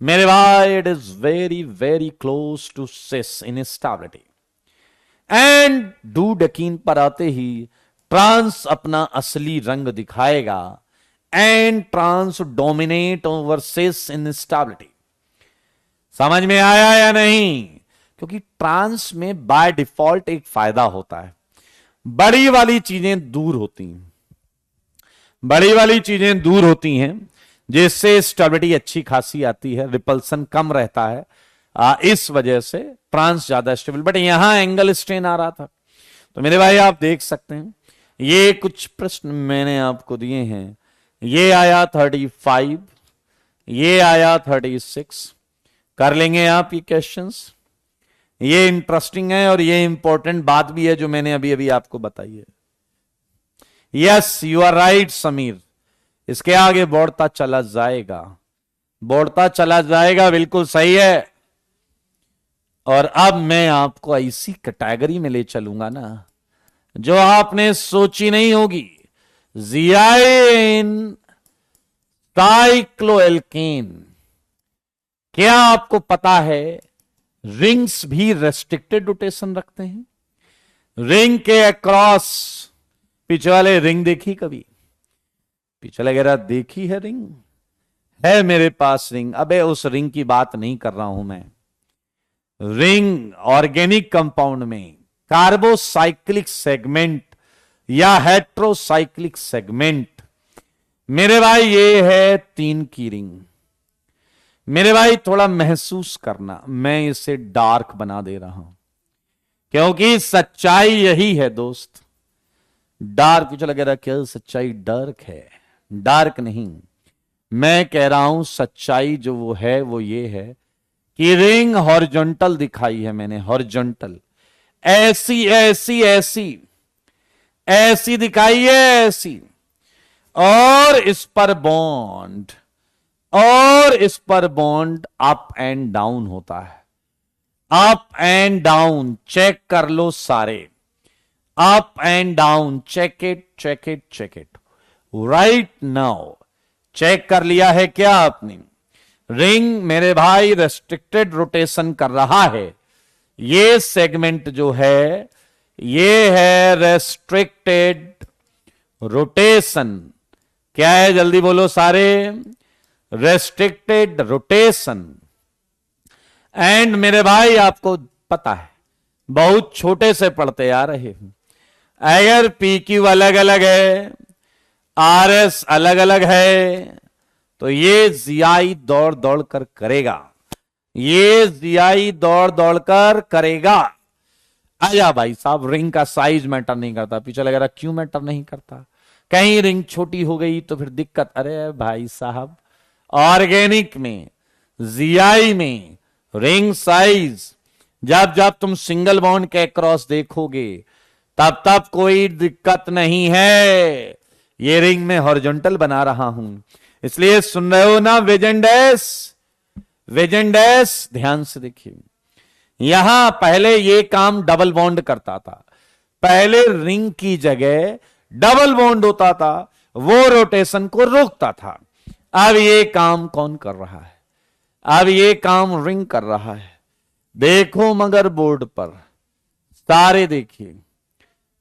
मेरे भाई। It is very very close to cis in stability. And dodecene पर आते ही ट्रांस अपना असली रंग दिखाएगा, and trans dominate over cis in stability. समझ में आया या नहीं? क्योंकि ट्रांस में बाय डिफॉल्ट एक फायदा होता है, बड़ी वाली चीजें दूर होती हैं, बड़ी वाली चीजें दूर होती हैं, जिससे स्टेबिलिटी अच्छी खासी आती है, रिपल्सन कम रहता है। इस वजह से ट्रांस ज्यादा स्टेबल। बट यहां एंगल स्ट्रेन आ रहा था, तो मेरे भाई आप देख सकते हैं, ये कुछ प्रश्न मैंने आपको दिए हैं। ये आया 35, ये आया 36। कर लेंगे आप ये क्वेश्चंस। ये इंटरेस्टिंग है और ये इंपॉर्टेंट बात भी है जो मैंने अभी अभी आपको बताई है। Yes you are right Sameer, इसके आगे बढ़ता चला जाएगा, बढ़ता चला जाएगा, बिल्कुल सही है। और अब मैं आपको ऐसी कैटेगरी में ले चलूंगा ना जो आपने सोची नहीं होगी। जियाइन साइक्लोएल्केन। क्या आपको पता है रिंग्स भी रेस्ट्रिक्टेड रोटेशन रखते हैं? रिंग के अक्रॉस, पीछे वाले रिंग देखी कभी? पीछे वगैरह देखी है रिंग? है मेरे पास रिंग। अबे उस रिंग की बात नहीं कर रहा हूं मैं। रिंग ऑर्गेनिक कंपाउंड में कार्बोसाइक्लिक सेगमेंट या हेट्रोसाइक्लिक सेगमेंट। मेरे भाई ये है 3 की रिंग। मेरे भाई थोड़ा महसूस करना, मैं इसे डार्क बना दे रहा हूं क्योंकि सच्चाई यही है दोस्त। डार्क कुछ लग रहा क्या सच्चाई डार्क है? डार्क नहीं, मैं कह रहा हूं सच्चाई जो वो है वो ये है कि रिंग हॉरिजॉन्टल दिखाई है मैंने, हॉरिजॉन्टल। ऐसी ऐसी ऐसी ऐसी दिखाई है, ऐसी। और इस पर बॉन्ड, और इस पर बॉन्ड अप एंड डाउन होता है। अप एंड डाउन चेक कर लो सारे, up and down, check it check it check it right now. Check कर लिया है क्या आपने? रिंग मेरे भाई रेस्ट्रिक्टेड रोटेशन कर रहा है। ये सेगमेंट जो है ये है रेस्ट्रिक्टेड रोटेशन। क्या है जल्दी बोलो सारे? Restricted rotation. एंड मेरे भाई आपको पता है बहुत छोटे से पढ़ते आ रहे हैं, अगर पी क्यू अलग अलग है, आर एस अलग अलग है, तो ये जीआई दौड़ दौड़ कर करेगा, ये जीआई दौड़ दौड़ कर करेगा। आजा भाई साहब, रिंग का साइज मैटर नहीं करता, पीछे लग रहा क्यों मैटर नहीं करता? कहीं रिंग छोटी हो गई तो फिर दिक्कत। अरे भाई साहब, ऑर्गेनिक में, जीआई में रिंग साइज जब जब तुम सिंगल बॉन्ड के क्रॉस देखोगे तब तब कोई दिक्कत नहीं है। ये रिंग में हॉरिजॉन्टल बना रहा हूं, इसलिए सुन रहे हो ना वेजेंडेस? वेजेंडेस ध्यान से देखिए, यहां पहले ये काम डबल बॉन्ड करता था। पहले रिंग की जगह डबल बॉन्ड होता था, वो रोटेशन को रोकता था। अब ये काम कौन कर रहा है? अब ये काम रिंग कर रहा है। देखो मगर बोर्ड पर सारे देखिए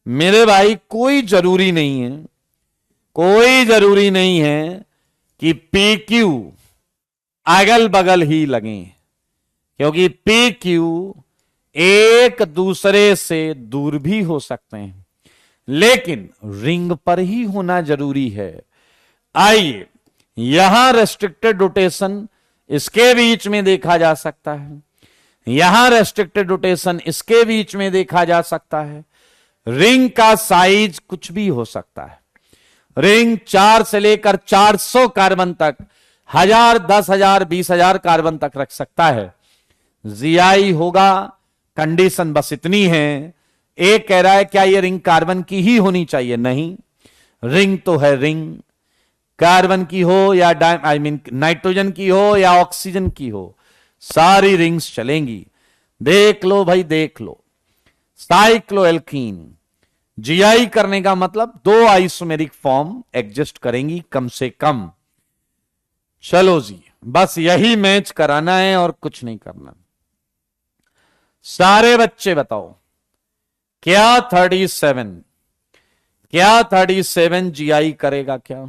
मेरे भाई, कोई जरूरी नहीं है, कोई जरूरी नहीं है कि पी क्यू अगल बगल ही लगे, क्योंकि पी क्यू एक दूसरे से दूर भी हो सकते हैं, लेकिन रिंग पर ही होना जरूरी है। आइए, यहां रेस्ट्रिक्टेड रोटेशन इसके बीच में देखा जा सकता है, यहां रेस्ट्रिक्टेड रोटेशन इसके बीच में देखा जा सकता है। रिंग का साइज कुछ भी हो सकता है। रिंग 4 से लेकर 400 कार्बन तक, 1000, 10,000, 20,000 कार्बन तक रख सकता है। जीआई होगा, कंडीशन बस इतनी है। एक कह रहा है क्या ये रिंग कार्बन की ही होनी चाहिए? नहीं, रिंग तो है रिंग, कार्बन की हो या नाइट्रोजन की हो या ऑक्सीजन की हो, सारी रिंग्स चलेंगी। देख लो भाई, देख लो। साइक्लोएल्कीन जीआई करने का मतलब 2 आइसोमेरिक फॉर्म एग्जिस्ट करेंगी कम से कम। चलो जी, बस यही मैच कराना है और कुछ नहीं करना। सारे बच्चे बताओ, क्या 37 जीआई करेगा क्या?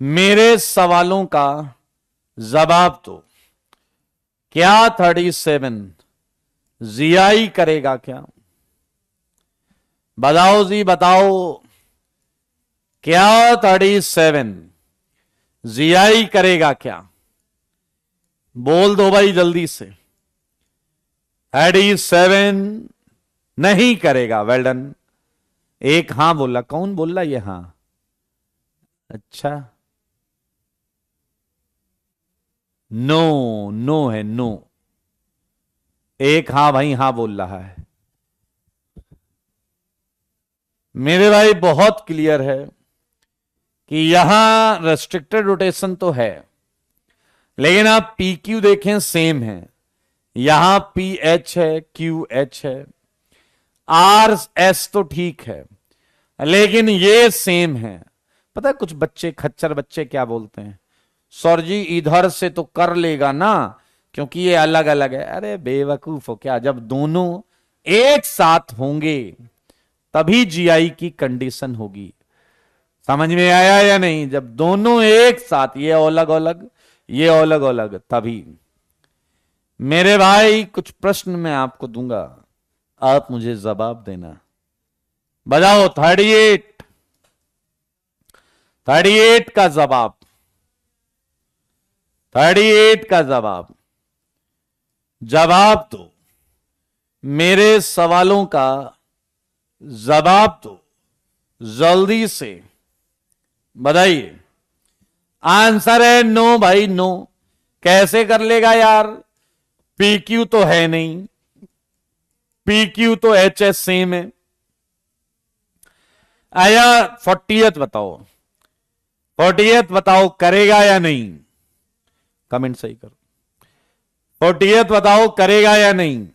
मेरे सवालों का जवाब दो। क्या 37 जीआई करेगा क्या? बताओ जी, बताओ। क्या 37 जीआई करेगा क्या? बोल दो भाई जल्दी से। 37 नहीं करेगा। Well done. एक हां बोला, कौन बोल रहा? ये हां, अच्छा। नो, नो है, नो। एक हां भाई हां बोल रहा है। मेरे भाई बहुत क्लियर है कि यहां रेस्ट्रिक्टेड रोटेशन तो है, लेकिन आप पी क्यू देखें सेम है। यहां पी एच है, क्यू एच है, आर एस तो ठीक है, लेकिन ये सेम है। पता है कुछ बच्चे, खच्चर बच्चे क्या बोलते हैं? सर जी इधर से तो कर लेगा ना, क्योंकि ये अलग अलग है। अरे बेवकूफ हो क्या? जब दोनों एक साथ होंगे तभी जीआई की कंडीशन होगी। समझ में आया या नहीं? जब दोनों एक साथ, ये अलग अलग, ये अलग अलग, तभी। मेरे भाई कुछ प्रश्न मैं आपको दूंगा, आप मुझे जवाब देना। बताओ 38 का जवाब, 38 का जवाब, जवाब दो। मेरे सवालों का जवाब दो जल्दी से, बताइए। आंसर है नो भाई, नो। कैसे कर लेगा यार? पी क्यू तो है नहीं, पी क्यू तो एच एस सेम है। आया 40th बताओ, 40th बताओ करेगा या नहीं? कमेंट सही करो। 40th बताओ करेगा या नहीं?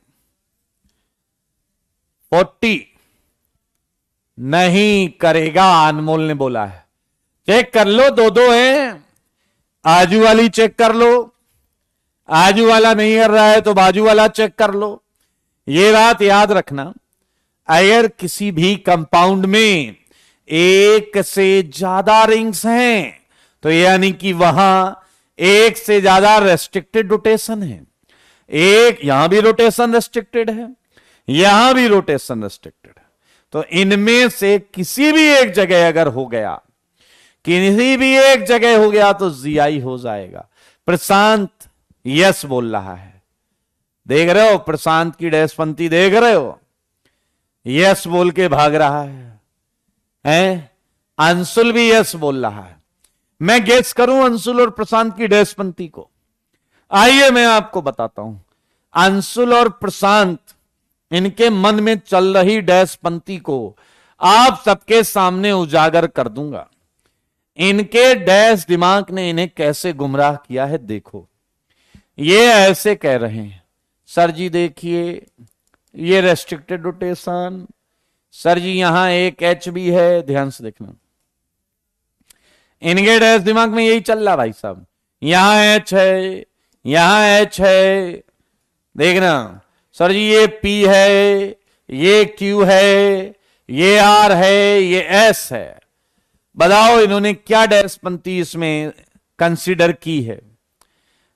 40 नहीं करेगा, अनमोल ने बोला है। चेक कर लो, दो हैं। आजू वाली चेक कर लो, आजू वाला नहीं कर रहा है तो बाजू वाला चेक कर लो। ये बात याद रखना, अगर किसी भी कंपाउंड में एक से ज्यादा रिंग्स हैं तो यानी कि वहां एक से ज्यादा रेस्ट्रिक्टेड रोटेशन है। एक यहां भी रोटेशन रेस्ट्रिक्टेड है, यहां भी रोटेशन रेस्ट्रिक्टेड है। तो इनमें से किसी भी एक जगह अगर हो गया, किसी भी एक जगह हो गया तो जीआई हो जाएगा। प्रशांत यस बोल रहा है, देख रहे हो? प्रशांत की डैशपंथी देख रहे हो? यस बोल के भाग रहा है? अंशुल भी यस बोल रहा है। मैं गेस करूं अंशुल और प्रशांत की डैशपंथी को? आइए मैं आपको बताता हूं। अंशुल और प्रशांत, इनके मन में चल रही डैशपंथी को आप सबके सामने उजागर कर दूंगा। इनके डैश दिमाग ने इन्हें कैसे गुमराह किया है देखो। ये ऐसे कह रहे हैं, सर जी देखिए ये रेस्ट्रिक्टेड रोटेशन, सर जी यहां एक एच भी है। ध्यान से देखना, इनके डैश दिमाग में यही चल रहा भाई साहब। यहां एच है, यहां एच है, देखना। सर जी ये पी है, ये क्यू है, ये आर है, ये एस है। बताओ इन्होंने क्या डैशपंथी इसमें कंसीडर की है,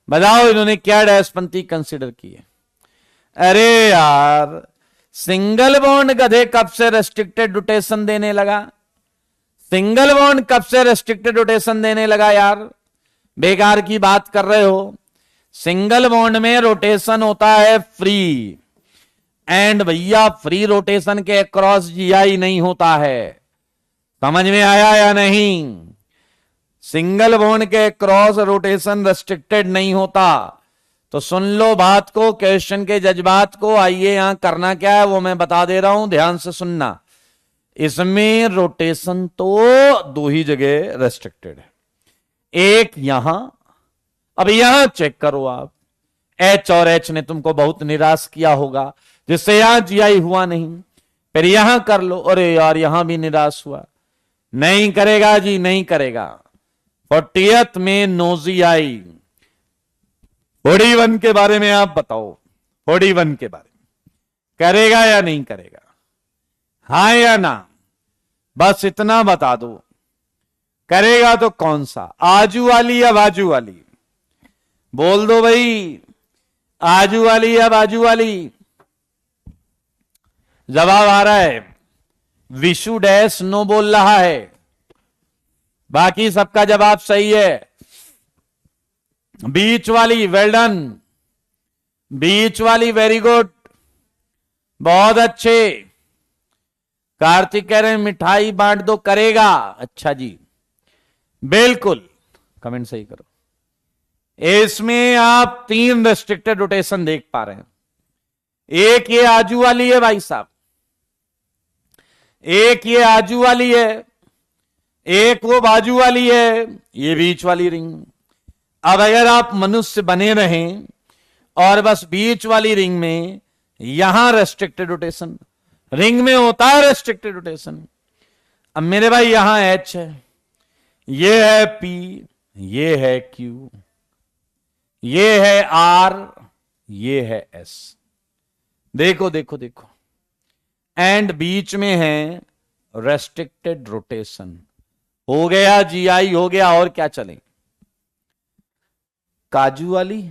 बताओ इन्होंने क्या डैशपंथी कंसीडर की है। अरे यार, सिंगल बॉन्ड गधे कब से रेस्ट्रिक्टेड रोटेशन देने लगा, सिंगल बॉन्ड कब से रेस्ट्रिक्टेड रोटेशन देने लगा यार, बेकार की बात कर रहे हो। सिंगल बॉन्ड में रोटेशन होता है फ्री, एंड भैया फ्री रोटेशन के अक्रॉस जीआई नहीं होता है, समझ में आया या नहीं। सिंगल बॉन्ड के क्रॉस रोटेशन रेस्ट्रिक्टेड नहीं होता। तो सुन लो बात को, क्वेश्चन के जज्बात को। आइए यहां करना क्या है वो मैं बता दे रहा हूं, ध्यान से सुनना। इसमें रोटेशन तो दो ही जगह रेस्ट्रिक्टेड है, एक यहां, अब यहां चेक करो आप, एच और एच ने तुमको बहुत निराश किया होगा, जिससे यहां जीआई हुआ नहीं। फिर यहां कर लो, अरे यार यहां भी निराश हुआ, नहीं करेगा जी, नहीं करेगा। 40th में नो जीआई। 41 के बारे में आप बताओ, 41 के बारे में करेगा या नहीं करेगा, हाँ या ना, बस इतना बता दो। करेगा तो कौन सा, आजू वाली या बाजू वाली, बोल दो भाई, आजू वाली या बाजू वाली। जवाब आ रहा है, विशु डैश नो बोल रहा है, बाकी सबका जवाब सही है। बीच वाली, वेल डन, बीच वाली वेरी गुड, बहुत अच्छे। कार्तिक कह रहे हैं मिठाई बांट दो, करेगा, अच्छा जी, बिल्कुल, कमेंट सही करो। इसमें आप 3 रेस्ट्रिक्टेड रोटेशन देख पा रहे हैं, एक ये आजू वाली है भाई साहब, एक ये आजू वाली है, एक वो बाजू वाली है, ये बीच वाली रिंग। अब अगर आप मनुष्य बने रहें और बस बीच वाली रिंग में यहां रेस्ट्रिक्टेड रोटेशन, रिंग में होता है रेस्ट्रिक्टेड रोटेशन। अब मेरे भाई यहां एच है, ये है पी, ये है क्यू, ये है आर, ये है एस, देखो देखो देखो, एंड बीच में है रेस्ट्रिक्टेड रोटेशन। हो गया जीआई, हो गया, और क्या चले। काजू वाली,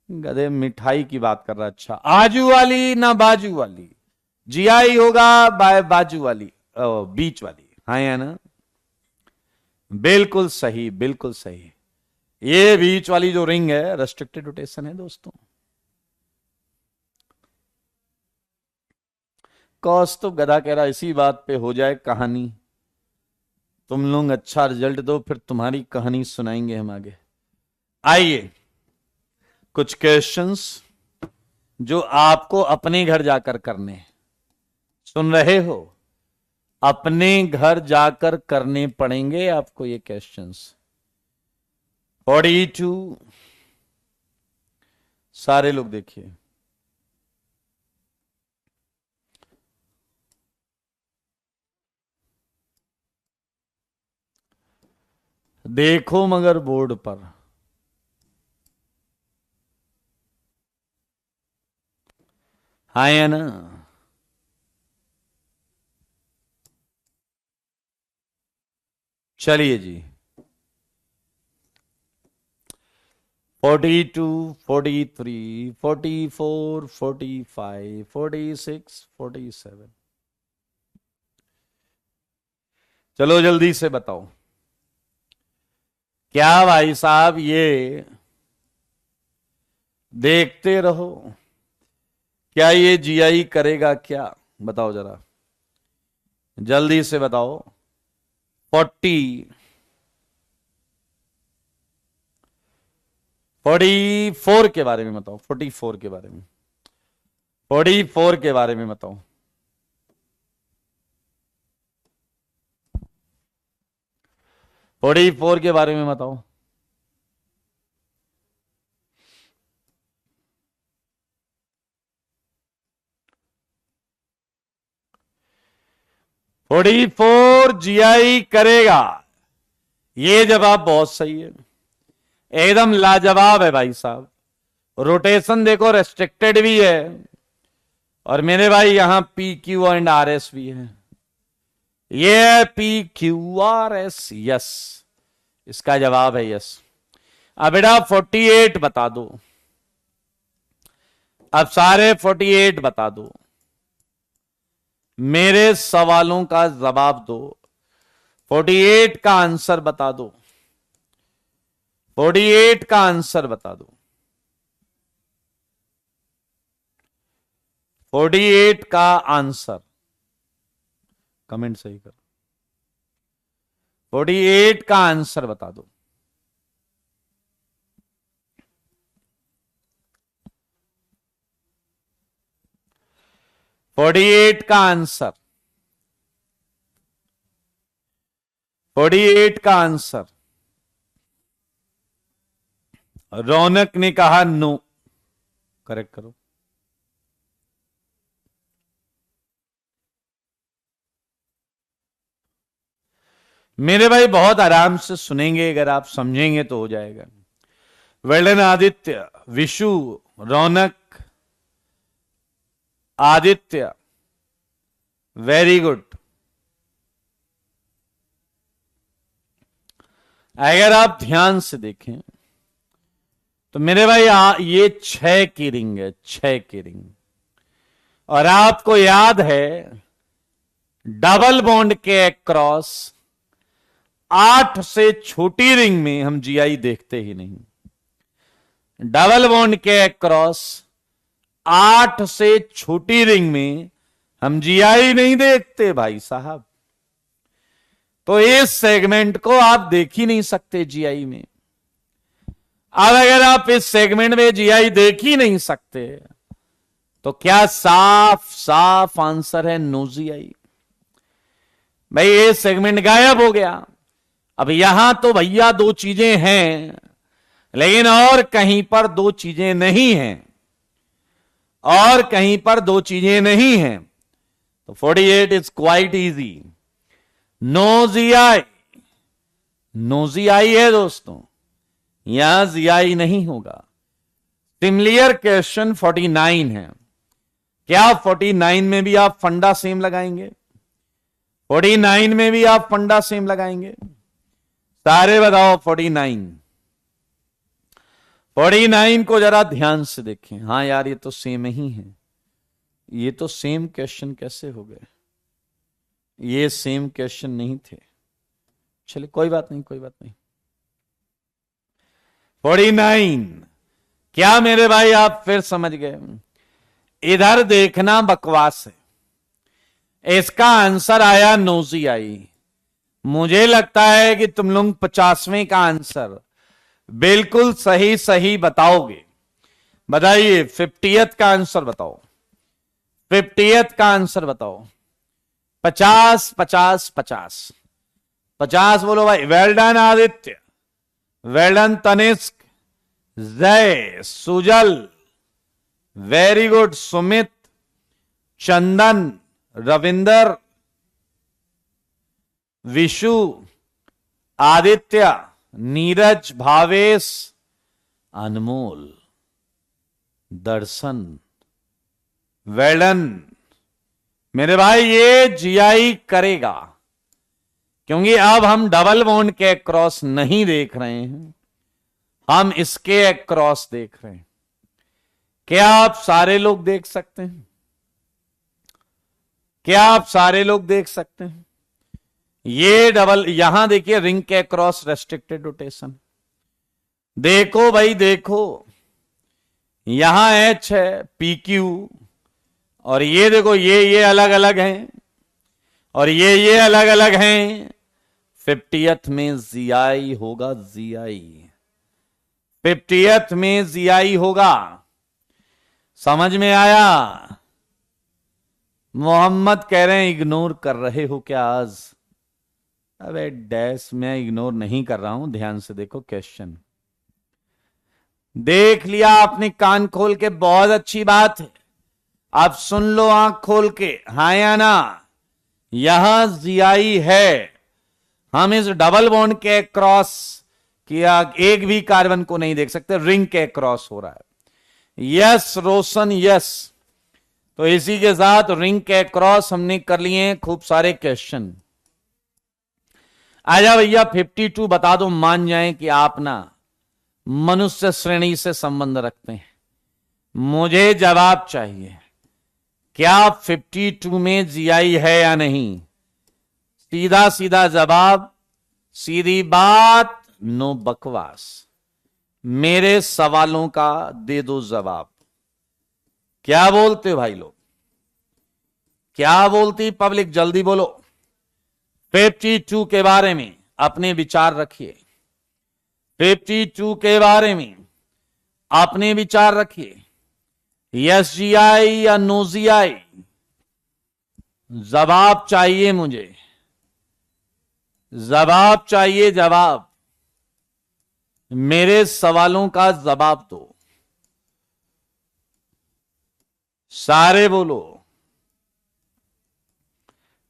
गधे मिठाई की बात कर रहा, अच्छा आजू वाली ना बाजू वाली, जीआई होगा बाजू वाली, बीच वाली, हाँ या ना, बिल्कुल सही, बिल्कुल सही। ये बीच वाली जो रिंग है रेस्ट्रिक्टेड रोटेशन है दोस्तों। कॉस तो गधा कह रहा इसी बात पे हो जाए कहानी, तुम लोग अच्छा रिजल्ट दो फिर तुम्हारी कहानी सुनाएंगे हम आगे। आइए कुछ क्वेश्चंस जो आपको अपने घर जाकर करने हैं, सुन रहे हो, अपने घर जाकर करने पड़ेंगे आपको ये क्वेश्चंस। 42, सारे लोग देखिए, देखो मगर बोर्ड पर, हाँ या ना, चलिए जी। 42, 43, 44, 45, 46, 47, चलो जल्दी से बताओ। क्या भाई साहब, ये देखते रहो, क्या ये जीआई करेगा क्या, बताओ जरा, जल्दी से बताओ। 44 के बारे में बताओ, 44 के बारे में, 44 के बारे में बताओ। फोर्टी फोर के बारे में बताओ। 44 जीआई करेगा, ये जवाब बहुत सही है, एकदम लाजवाब है भाई साहब। रोटेशन देखो रेस्ट्रिक्टेड भी है, और मेरे भाई यहां P Q and R S भी है, ये है PQRS, यस, इसका जवाब है यस। अब बेटा 48 बता दो, अब सारे 48 बता दो, मेरे सवालों का जवाब दो, 48 का आंसर बता दो, 48 का आंसर बता दो, 48 का आंसर, कमेंट सही करो, 48 का आंसर बता दो। फोर्टी एट का आंसर, 48 का आंसर। रौनक ने कहा नो, करेक्ट करो। मेरे भाई बहुत आराम से सुनेंगे, अगर आप समझेंगे तो हो जाएगा। वेल्डन आदित्य, विशु, रौनक, आदित्य, वेरी गुड। अगर आप ध्यान से देखें तो मेरे भाई ये 6 की रिंग है, 6 की रिंग, और आपको याद है डबल बॉन्ड के अक्रॉस 8 से छोटी रिंग में हम जीआई देखते ही नहीं। डबल बॉन्ड के अक्रॉस 8 से छोटी रिंग में हम जीआई नहीं देखते भाई साहब। तो इस सेगमेंट को आप देख ही नहीं सकते जीआई में। अब अगर आप इस सेगमेंट में जीआई देख ही नहीं सकते तो क्या साफ साफ आंसर है नो जीआई। भाई ये सेगमेंट गायब हो गया। अब यहां तो भैया 2 चीजें हैं, लेकिन और कहीं पर 2 चीजें नहीं हैं, और कहीं पर 2 चीजें नहीं हैं। तो 48 is quite easy. No GI, no GI है दोस्तों, यहां जीआई नहीं होगा। सिमिलियर क्वेश्चन 49 है। क्या 49 में भी आप फंडा सेम लगाएंगे? 49 में भी आप फंडा सेम लगाएंगे? सारे बताओ 49। 49 को जरा ध्यान से देखें। हाँ यार ये तो सेम ही है। ये तो सेम क्वेश्चन कैसे हो गए? ये सेम क्वेश्चन नहीं थे। चलिए कोई बात नहीं, कोई बात नहीं। 49 क्या मेरे भाई आप फिर समझ गए? इधर देखना बकवास है। इसका आंसर आया नो जीआई। मुझे लगता है कि तुम लोग 50वें का आंसर बिल्कुल सही सही बताओगे। बताइए 50th का आंसर बताओ, 50th का आंसर बताओ। 50 50 50 50 बोलो भाई। Well done Aditya, well done Tanishk, Jai, Sujal, very good, Sumit, Chandan, Ravinder, Vishu, Aditya, Neeraj, Bhavesh, Anmol, Darshan, Velan. मेरे भाई ये जीआई करेगा, क्योंकि अब हम डबल बॉन्ड के क्रॉस नहीं देख रहे हैं, हम इसके क्रॉस देख रहे हैं। क्या आप सारे लोग देख सकते हैं? क्या आप सारे लोग देख सकते हैं? ये डबल, यहां देखिए रिंग के क्रॉस रेस्ट्रिक्टेड रोटेशन। देखो भाई देखो, यहां एच है, PQ, और ये देखो ये अलग अलग हैं, और ये अलग अलग हैं। 50th में जीआई होगा, जीआई 50th में जीआई होगा। समझ में आया? मोहम्मद कह रहे हैं इग्नोर कर रहे हो क्या आज? अबे डैश, मैं इग्नोर नहीं कर रहा हूं, ध्यान से देखो क्वेश्चन। देख लिया आपने कान खोल के, बहुत अच्छी बात है। आप सुन लो आंख खोल के, हाँ या ना? यहां जीआई है। हम इस डबल बॉन्ड के क्रॉस किया एक भी कार्बन को नहीं देख सकते, रिंग के क्रॉस हो रहा है। यस रोशन, यस। तो इसी के साथ रिंग के क्रॉस हमने कर लिए खूब सारे क्वेश्चन। आजा भैया 52 बता दो, मान जाएं कि आप ना मनुष्य श्रेणी से संबंध रखते हैं। मुझे जवाब चाहिए, क्या 52 में जीआई है या नहीं? सीधा सीधा जवाब, सीधी बात, नो बकवास। मेरे सवालों का दे दो जवाब। क्या बोलते हो भाई लोग, क्या बोलती पब्लिक? जल्दी बोलो। 52 के बारे में अपने विचार रखिए। 52 के बारे में अपने विचार रखिए। यस जीआई या नो जीआई? जवाब चाहिए मुझे, जवाब चाहिए, जवाब। मेरे सवालों का जवाब दो। सारे बोलो,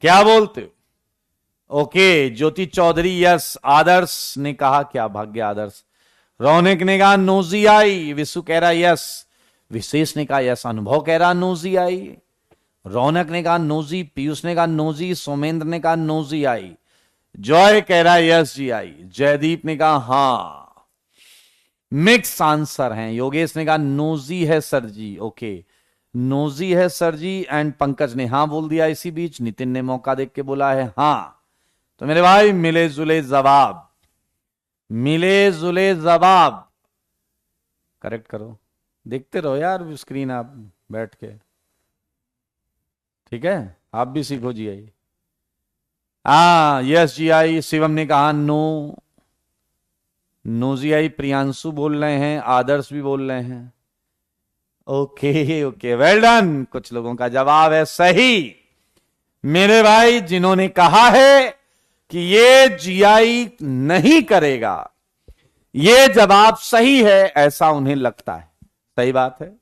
क्या बोलते हो? ओके, ज्योति चौधरी यस, आदर्श ने कहा क्या भाग्य आदर्श, रौनक ने कहा नोजी आई, विशु कह रहा यस, विशेष ने कहा यस, अनुभव कह रहा नोजी आई, रौनक ने कहा नोजी, पीयूष ने कहा नोजी, सोमेंद्र ने कहा नोजी आई, जॉय कह रहा यस जी आई, जयदीप ने कहा हां। मिक्स आंसर हैं। योगेश ने कहा नोजी है सर जी, ओके नोजी है सर जी। एंड पंकज ने हां बोल दिया इसी बीच। नितिन ने मौका देख के बोला है हां। तो मेरे भाई मिले जुले जवाब, मिले जुले जवाब। करेक्ट करो, देखते रहो यार स्क्रीन आप बैठ के, ठीक है? आप भी सीखो जी आई। यस जी आई। शिवम ने कहा नो, नो जी आई। प्रियांशु बोल रहे हैं, आदर्श भी बोल रहे हैं। Okay okay, well done. कुछ लोगों का जवाब है सही। मेरे भाई जिन्होंने कहा है कि ये जीआई नहीं करेगा, ये जवाब सही है ऐसा उन्हें लगता है, सही बात है।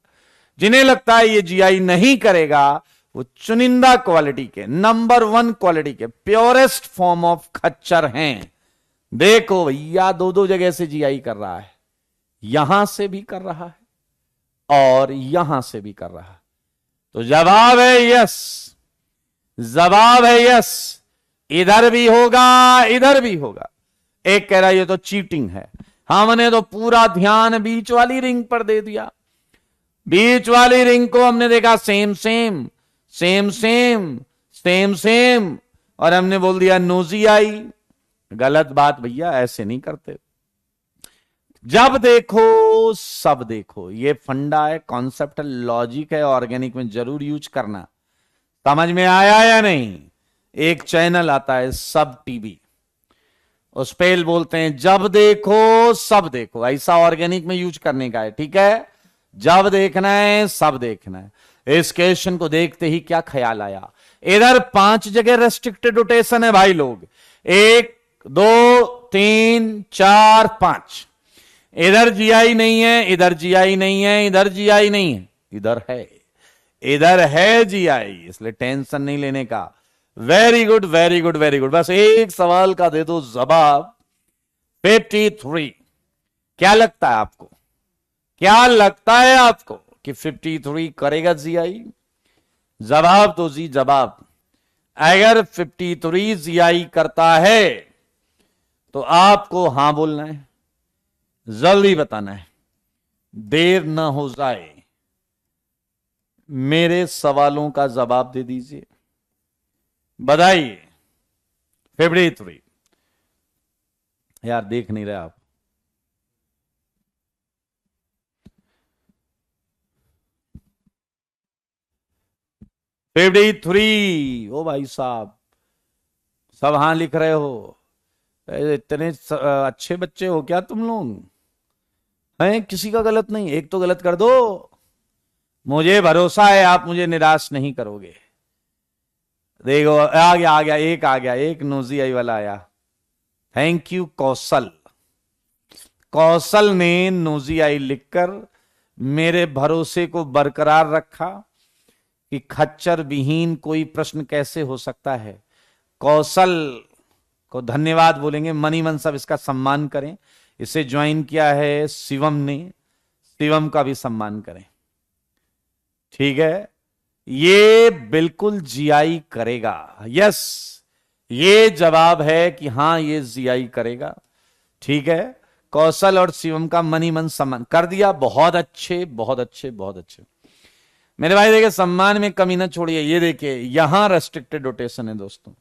जिन्हें लगता है ये जीआई नहीं करेगा वो चुनिंदा क्वालिटी के, नंबर 1 क्वालिटी के, प्योरेस्ट फॉर्म ऑफ खच्चर हैं। देखो भैया, दो दो जगह से जीआई कर रहा है, यहां से भी कर रहा है और यहां से भी कर रहा है। तो जवाब है यस, जवाब है यस। इधर भी होगा, इधर भी होगा। एक कह रहा है ये तो चीटिंग है, हमने तो पूरा ध्यान बीच वाली रिंग पर दे दिया। बीच वाली रिंग को हमने देखा same same same same same same, और हमने बोल दिया नोजी आई। गलत बात भैया, ऐसे नहीं करते। जब देखो सब देखो, ये फंडा है, कॉन्सेप्ट है, लॉजिक है, ऑर्गेनिक में जरूर यूज करना। समझ में आया या नहीं? एक चैनल आता है सब टीवी, उस पे बोलते हैं जब देखो सब देखो, ऐसा ऑर्गेनिक में यूज करने का है, ठीक है? जब देखना है सब देखना है। इस क्वेश्चन को देखते ही क्या ख्याल आया, इधर 5 जगह रेस्ट्रिक्टेड रोटेशन है भाई लोग, 1 2 3 4 5। इधर जीआई नहीं है, इधर जीआई नहीं है, इधर जीआई नहीं है, इधर है, इधर है जीआई, इसलिए टेंशन नहीं लेने का। Very good very good very good. बस एक सवाल का दे दो जवाब। 53, क्या लगता है आपको, क्या लगता है आपको कि 53 करेगा जीआई? जवाब तो जी, जवाब। अगर 53 जीआई करता है तो आपको हां बोलना है, जल्दी बताना है, देर ना हो जाए। मेरे सवालों का जवाब दे दीजिए, बताइए। 53 यार देख नहीं रहे आप। ओ भाई साहब, सब हां लिख रहे हो। इतने अच्छे बच्चे हो क्या तुम लोग हैं? किसी का गलत नहीं, एक तो गलत कर दो। मुझे भरोसा है आप मुझे निराश नहीं करोगे। देखो आ गया आ गया, एक आ गया, एक नोजी आई वाला आया। थैंक यू कौशल। कौशल ने नोजी आई लिखकर मेरे भरोसे को बरकरार रखा कि खच्चर विहीन कोई प्रश्न कैसे हो सकता है। कौशल को धन्यवाद बोलेंगे, मनी मन सब इसका सम्मान करें। इसे ज्वाइन किया है शिवम ने, शिवम का भी सम्मान करें, ठीक है? ये बिल्कुल जीआई करेगा, यस ये जवाब है कि हां ये जीआई करेगा। ठीक है, कौशल और शिवम का मनी मन सम्मान कर दिया। बहुत अच्छे, बहुत अच्छे, बहुत अच्छे मेरे भाई। देखिए, सम्मान में कमी ना छोड़िए। ये देखिए, यहां रेस्ट्रिक्टेड रोटेशन है दोस्तों,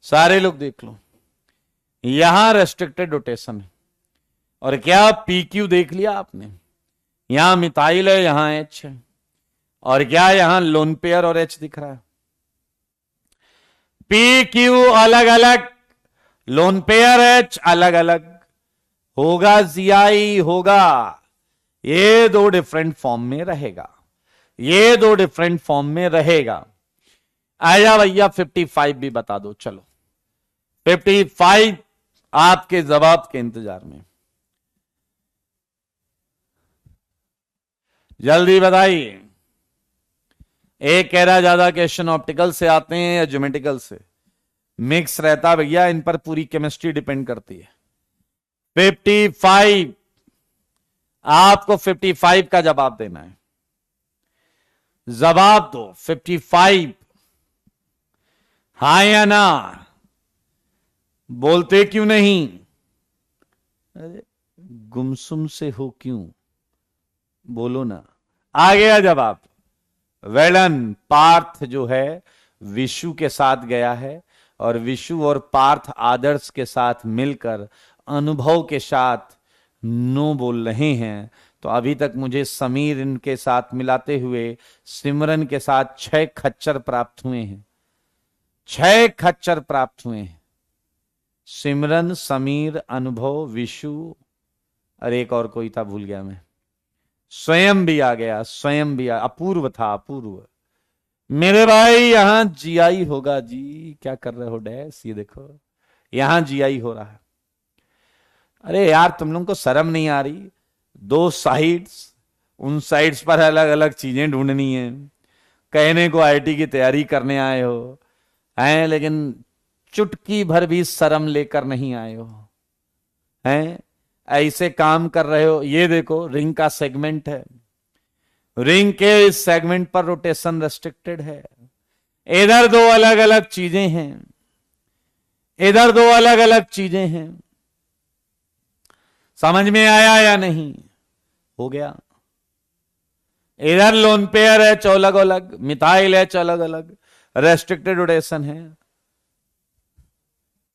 सारे लोग देख लो, यहां रेस्ट्रिक्टेड रोटेशन है। और क्या पीक्यू देख लिया आपने, यहां मिथाइल है, यहां एच है, और क्या यहां लोन पेयर और एच दिख रहा है। पी क्यू अलग अलग, लोन पेयर एच अलग अलग, होगा जीआई होगा। ये दो डिफरेंट फॉर्म में रहेगा, ये दो डिफरेंट फॉर्म में रहेगा। आया भैया 55 भी बता दो। चलो 55 आपके जवाब के इंतजार में, जल्दी बताइए। एक कह रहा ज्यादा क्वेश्चन ऑप्टिकल से आते हैं या ज्योमेट्रिकल से, मिक्स रहता भैया, इन पर पूरी केमिस्ट्री डिपेंड करती है। 55 आपको 55 का जवाब देना है। जवाब दो 55, हाँ या ना। बोलते क्यों नहीं? अरे गुमसुम से हो क्यों, बोलो ना। आ गया जवाब। वेलन पार्थ जो है विशु के साथ गया है, और विशु और पार्थ आदर्श के साथ मिलकर अनुभव के साथ नो बोल रहे हैं। तो अभी तक मुझे समीर इनके साथ मिलाते हुए सिमरन के साथ 6 खच्चर प्राप्त हुए हैं, 6 खच्चर प्राप्त हुए हैं। सिमरन, समीर, अनुभव, विशु, और एक और कोई था भूल गया मैं। स्वयं भी आ गया, स्वयं भी अपूर्व था, अपूर्व। मेरे भाई यहां जीआई होगा जी। क्या कर रहे हो डैश, ये देखो यहां जीआई हो रहा है। अरे यार तुम लोगों को शर्म नहीं आ रही? 2 साइड्स, उन साइड्स पर अलग अलग चीजें ढूंढनी है। कहने को आईटी की तैयारी करने आए हो हैं, लेकिन चुटकी भर भी शर्म लेकर नहीं आए हो हैं, ऐसे काम कर रहे हो। ये देखो रिंग का सेगमेंट है, रिंग के इस सेगमेंट पर रोटेशन रेस्ट्रिक्टेड है। इधर 2 अलग अलग चीजें हैं, इधर 2 अलग अलग चीजें हैं। समझ में आया या नहीं? हो गया। इधर लोन पेयर है अलग अलग, मिथाइल है अलग अलग, रेस्ट्रिक्टेड रोटेशन है।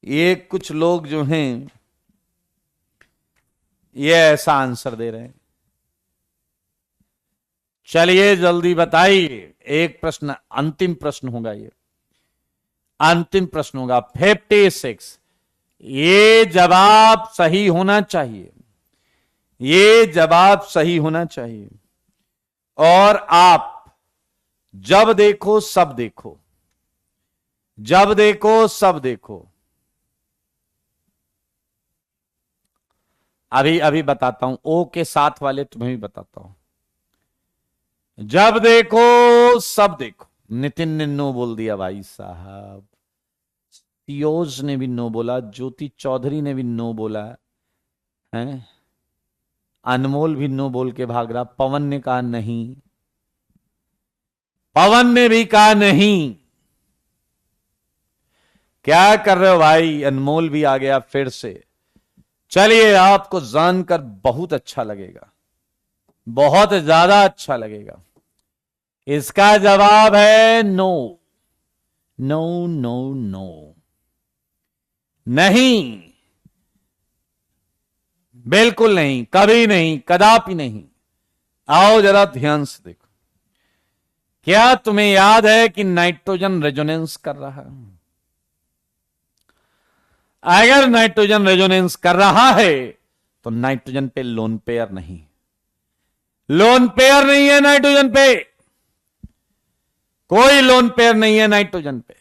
ये कुछ लोग जो हैं ये ऐसा आंसर दे रहे हैं। चलिए जल्दी बताइए। एक प्रश्न, अंतिम प्रश्न होगा, ये अंतिम प्रश्न होगा। 56, ये जवाब सही होना चाहिए, ये जवाब सही होना चाहिए। और आप जब देखो सब देखो, जब देखो सब देखो। अभी अभी बताता हूं, ओ के साथ वाले तुम्हें भी बताता हूं। जब देखो सब देखो। नितिन ने नो बोल दिया भाई साहब, सियोज ने भी नो बोला, ज्योति चौधरी ने भी नो बोला है, अनमोल भी नो बोल के भाग रहा। पवन ने कहा नहीं, पवन ने भी कहा नहीं। क्या कर रहे हो भाई? अनमोल भी आ गया फिर से। चलिए आपको जानकर बहुत अच्छा लगेगा, बहुत ज्यादा अच्छा लगेगा। इसका जवाब है नो, नो नो नो, नहीं, बिल्कुल नहीं, कभी नहीं, कदापि नहीं। आओ जरा ध्यान से देखो। क्या तुम्हें याद है कि नाइट्रोजन रेजोनेंस कर रहा है? अगर नाइट्रोजन रेजोनेंस कर रहा है तो नाइट्रोजन पे लोन पेयर नहीं, लोन पेयर नहीं है नाइट्रोजन पे, कोई लोन पेयर नहीं है नाइट्रोजन पे।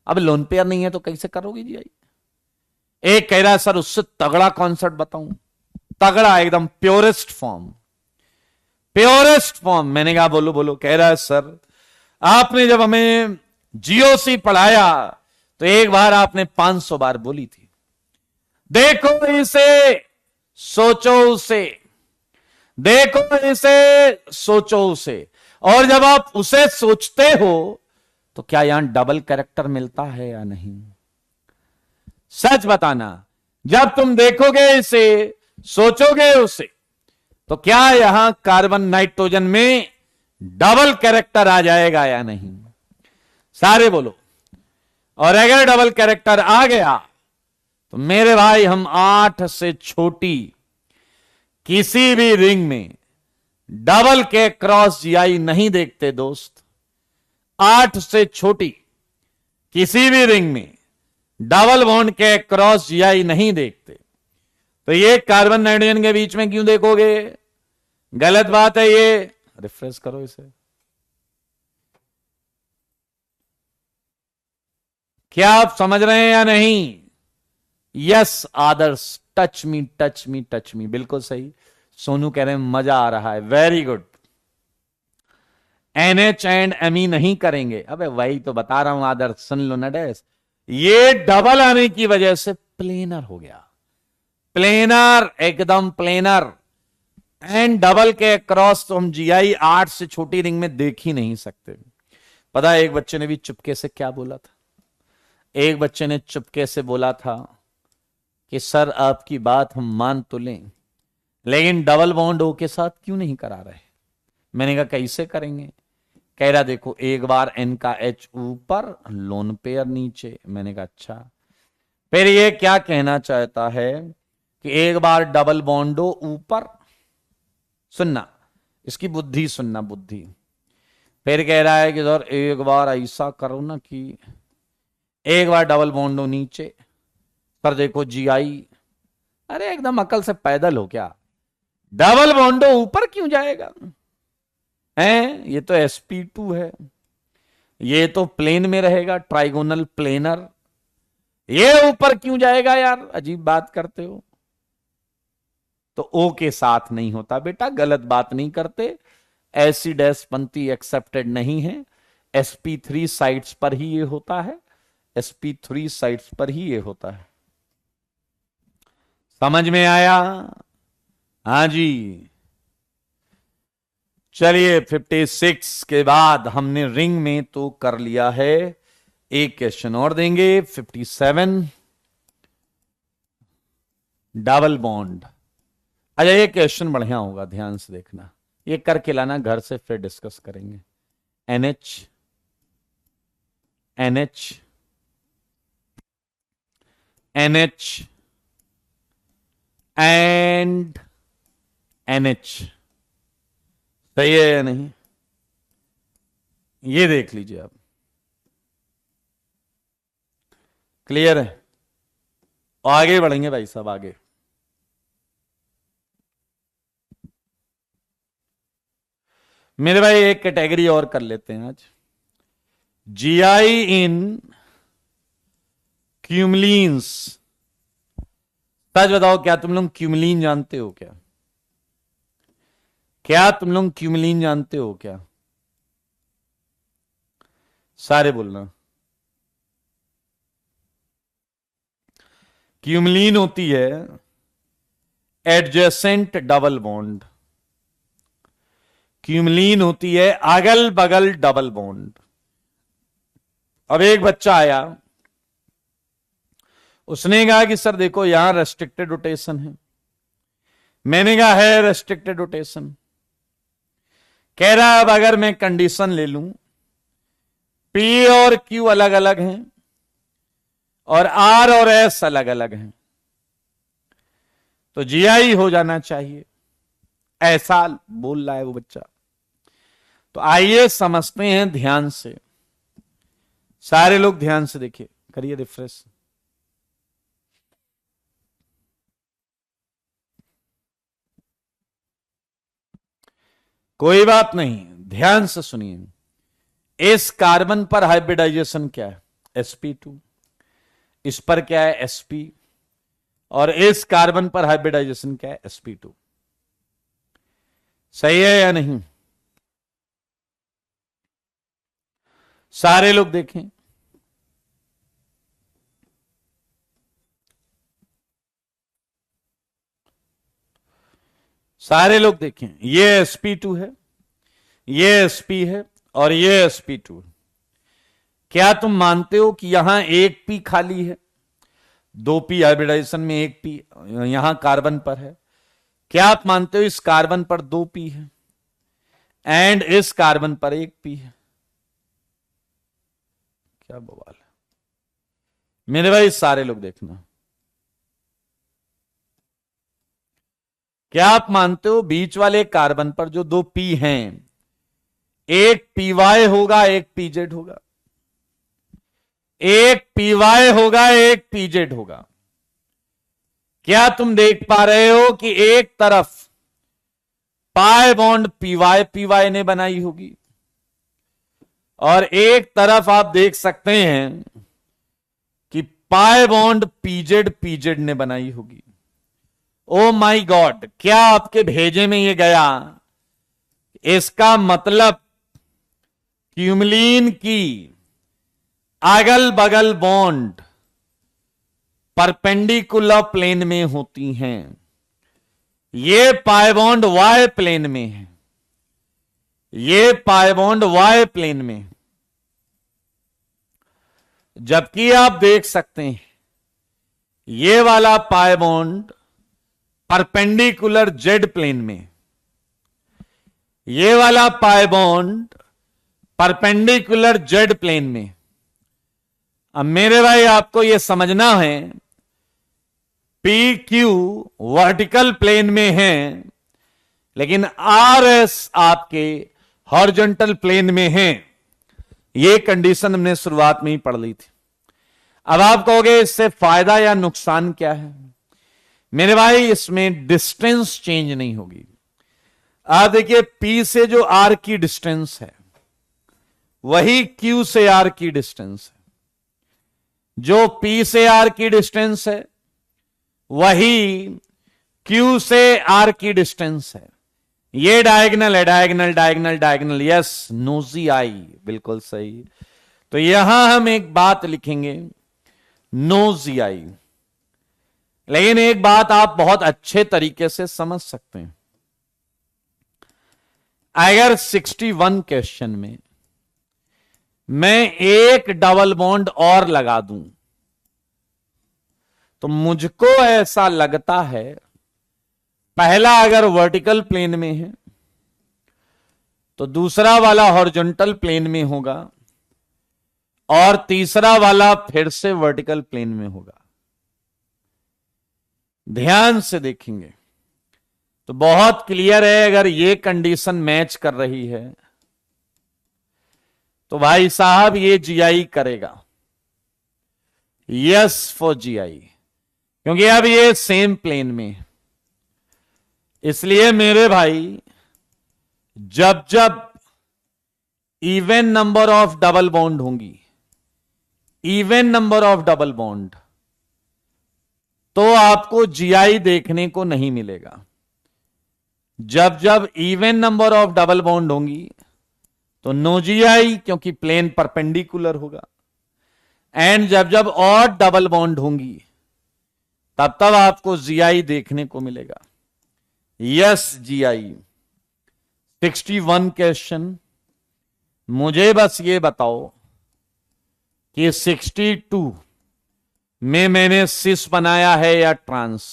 अब लोन पेयर नहीं है तो कैसे करोगे जी? आई एक कह रहा है सर उससे तगड़ा कॉन्सेप्ट बताऊं, तगड़ा एकदम प्योरेस्ट फॉर्म, प्योरेस्ट फॉर्म। मैंने कहा बोलो बोलो। कह रहा है सर आपने जब हमें जीओसी पढ़ाया तो एक बार आपने 500 बार बोली थी, देखो इसे, सोचो उसे, देखो इसे, सोचो उसे। और जब आप उसे सोचते हो तो क्या यहां डबल कैरेक्टर मिलता है या नहीं? सच बताना। जब तुम देखोगे इसे, सोचोगे उसे, तो क्या यहां कार्बन नाइट्रोजन में डबल कैरेक्टर आ जाएगा या नहीं? सारे बोलो। और अगर डबल कैरेक्टर आ गया तो मेरे भाई हम 8 से छोटी किसी भी रिंग में डबल के क्रॉस जीआई नहीं देखते दोस्त। 8 से छोटी किसी भी रिंग में डबल बॉन्ड के क्रॉस जीआई नहीं देखते। तो ये कार्बन नाइट्रोजन के बीच में क्यों देखोगे? गलत बात है ये। रिफ्रेश करो इसे। क्या आप समझ रहे हैं या नहीं? Yes Adarsh, touch me touch me touch me, बिल्कुल सही। सोनू कह रहे हैं मजा आ रहा है, very good. NH and ME नहीं करेंगे। अबे वही तो बता रहा हूं आदर्श, सुन लो ना डैश। ये डबल आने की वजह से प्लेनर हो गया, प्लेनर, एकदम प्लेनर। एंड डबल के क्रॉस तो हम GI 8 से छोटी रिंग में देख ही नहीं सकते। पता है एक बच्चे ने भी चुपके से क्या बोला था? एक बच्चे ने चुपके से बोला था कि सर आपकी बात हम मान तो लें, लेकिन डबल बॉन्ड O के साथ क्यों नहीं करा रहे? मैंने कहा कैसे करेंगे? कह रहा देखो एक बार N का H ऊपर, लोन पेयर नीचे। मैंने कहा अच्छा। फिर ये क्या कहना चाहता है कि एक बार डबल बॉन्ड O ऊपर, सुनना इसकी बुद्धि, सुनना बुद्धि। फिर कह रहा है कि सर एक बार ऐसा करो ना कि एक बार डबल बॉन्ड O नीचे, पर देखो GI। अरे एकदम अकल से पैदल हो क्या? डबल बॉन्ड O ऊपर क्यों जाएगा? हैं, ये तो sp2 है, ये तो प्लेन में रहेगा, ट्राइगोनल प्लेनर। ये ऊपर क्यों जाएगा यार? अजीब बात करते हो। तो O के साथ नहीं होता बेटा, गलत बात नहीं करते। ऐसी डैश पंक्ति एक्सेप्टेड नहीं है। sp3 साइट्स पर ही ये होता है, sp3 साइट्स पर ही ये होता है। समझ में आया? हाँ जी। चलिए 56 के बाद हमने रिंग में तो कर लिया है। एक क्वेश्चन और देंगे, 57, डबल बॉन्ड। अच्छा ये क्वेश्चन बढ़िया होगा, ध्यान से देखना, ये करके लाना घर से, फिर डिस्कस करेंगे। NH NH NH and NH, सही है या नहीं? ये देख लीजिए आप। क्लियर है? आगे बढ़ेंगे भाई साहब, आगे। मेरे भाई एक कैटेगरी और कर लेते हैं आज, GI इन क्यूमलीन्स। सच बताओ क्या तुम लोग क्यूमलीन जानते हो क्या? क्या तुम लोग क्यूमलीन जानते हो क्या? सारे बोलना। क्यूमलीन होती है एडजेसेंट डबल बॉन्ड। क्यूमलीन होती है अगल बगल डबल बॉन्ड। अब एक बच्चा आया, उसने कहा कि सर देखो यहां रेस्ट्रिक्टेड रोटेशन है। मैंने कहा है रेस्ट्रिक्टेड रोटेशन। कह रहा अब अगर मैं कंडीशन ले लूं, P और Q अलग अलग हैं और R और S अलग अलग हैं, तो GI हो जाना चाहिए, ऐसा बोल रहा है वो बच्चा। तो आइए समझते हैं ध्यान से। सारे लोग ध्यान से देखिए, करिए रिफ्रेश। कोई बात नहीं, ध्यान से सुनिए। इस कार्बन पर हाइब्रिडाइजेशन क्या है? sp2। इस पर क्या है? sp। और इस कार्बन पर हाइब्रिडाइजेशन क्या है? sp2। सही है या नहीं? सारे लोग देखें। सारे लोग देखें, ये sp2 है, ये sp है और ये sp2। क्या तुम मानते हो कि यहां एक पी खाली है? 2p हाइब्रिडाइजेशन में एक पी यहां कार्बन पर है। क्या आप मानते हो इस कार्बन पर 2p है एंड इस कार्बन पर एक पी है? क्या बवाल है मेरे भाई, सारे लोग देखना। क्या आप मानते हो बीच वाले कार्बन पर जो 2p हैं, एक py होगा एक pz होगा? एक py होगा एक pz होगा। क्या तुम देख पा रहे हो कि एक तरफ पाई बॉन्ड py py ने बनाई होगी और एक तरफ आप देख सकते हैं कि पाई बॉन्ड pz pz ने बनाई होगी। ओ माई गॉड, क्या आपके भेजे में ये गया? इसका मतलब क्यूमलीन की अगल बगल बॉन्ड परपेंडिकुलर प्लेन में होती हैं। ये पाई बॉन्ड वाई प्लेन में है, ये पाई बॉन्ड वाई प्लेन में है। जबकि आप देख सकते हैं ये वाला pi bond perpendicular Z plane में, ये वाला pi bond perpendicular Z plane में। अब मेरे भाई आपको यह समझना है, पी क्यू वर्टिकल प्लेन में है लेकिन आर एस आपके हॉरिजॉन्टल प्लेन में है। यह कंडीशन हमने शुरुआत में ही पढ़ ली थी। अब आप कहोगे इससे फायदा या नुकसान क्या है? मेरे भाई इसमें डिस्टेंस चेंज नहीं होगी। आप देखिए पी से जो आर की डिस्टेंस है वही क्यू से आर की डिस्टेंस है, जो पी से आर की डिस्टेंस है वही क्यू से आर की डिस्टेंस है। ये डायगनल है, diagonal diagonal diagonal, yes no G I, बिल्कुल सही। तो यहां हम एक बात लिखेंगे नोजी आई, लेकिन एक बात आप बहुत अच्छे तरीके से समझ सकते हैं। अगर 61 क्वेश्चन में मैं एक डबल बॉन्ड और लगा दूं तो मुझको ऐसा लगता है पहला अगर वर्टिकल प्लेन में है तो दूसरा वाला हॉरिजॉन्टल प्लेन में होगा और तीसरा वाला फिर से वर्टिकल प्लेन में होगा। ध्यान से देखेंगे तो बहुत क्लियर है, अगर ये कंडीशन मैच कर रही है तो भाई साहब ये जीआई करेगा, यस फॉर जीआई, क्योंकि अब ये सेम प्लेन में है। इसलिए मेरे भाई जब जब even number of double bond होंगी, even number of double bond, तो आपको जीआई देखने को नहीं मिलेगा। जब जब even number of double bond होंगी तो नो जीआई, क्योंकि प्लेन परपेंडिकुलर होगा। एंड जब जब और डबल बॉन्ड होंगी तब तब आपको जीआई देखने को मिलेगा, यस जीआई। 61 क्वेश्चन, मुझे बस ये बताओ कि 62 में मैंने सिस बनाया है या ट्रांस?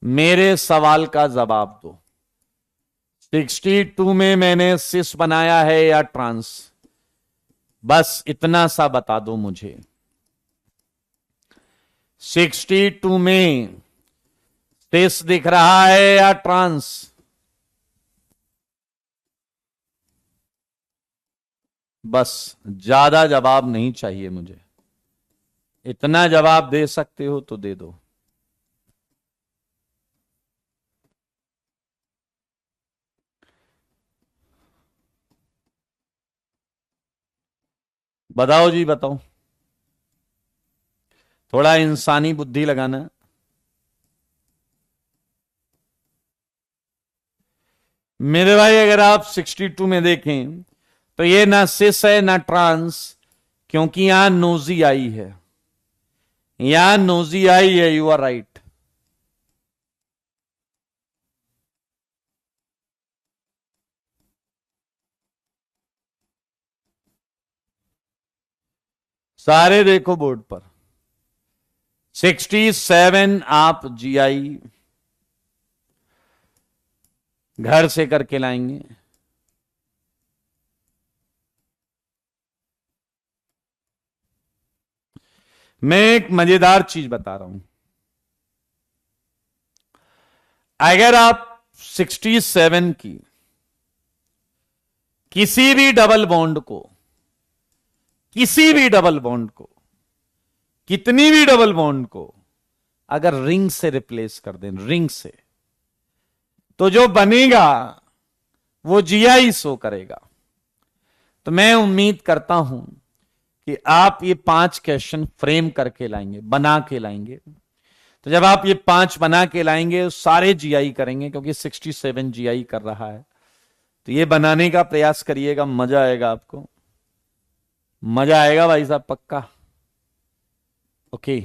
मेरे सवाल का जवाब दो। 62 में मैंने सिस बनाया है या ट्रांस? बस इतना सा बता दो मुझे। 62 में सिस दिख रहा है या ट्रांस? बस ज्यादा जवाब नहीं चाहिए मुझे, इतना जवाब दे सकते हो तो दे दो। बताओ जी बताओ, थोड़ा इंसानी बुद्धि लगाना। मेरे भाई अगर आप 62 में देखें तो ये ना सिस है ना ट्रांस, क्योंकि यहां नोजी आई है, यहां नोजी आई है, यू आर राइट। सारे देखो बोर्ड पर। 67 आप जीआई घर से करके लाएंगे। मैं एक मजेदार चीज बता रहा हूं। अगर आप 67 की किसी भी डबल बॉन्ड को, किसी भी डबल बॉन्ड को, कितनी भी डबल बॉन्ड को अगर रिंग से रिप्लेस कर दें, रिंग से, तो जो बनेगा वो जीआई शो करेगा। तो मैं उम्मीद करता हूं कि आप ये 5 क्वेश्चन फ्रेम करके लाएंगे, बना के लाएंगे। तो जब आप ये 5 बना के लाएंगे सारे जीआई करेंगे, क्योंकि 67 जीआई कर रहा है। तो ये बनाने का प्रयास करिएगा, मजा आएगा आपको, मजा आएगा भाई साहब, पक्का। ओके,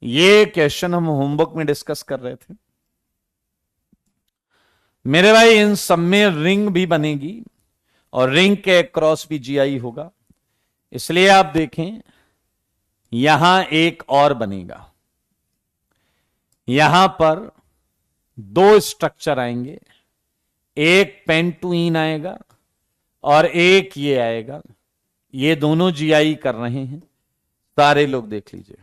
ये क्वेश्चन हम होमवर्क में डिस्कस कर रहे थे मेरे भाई। इन सब में रिंग भी बनेगी और रिंग के क्रॉस भी जीआई होगा। इसलिए आप देखें, यहां एक और बनेगा, यहां पर 2 स्ट्रक्चर आएंगे, एक पेंटुइन आएगा और एक ये आएगा। ये दोनों जीआई कर रहे हैं, सारे लोग देख लीजिए।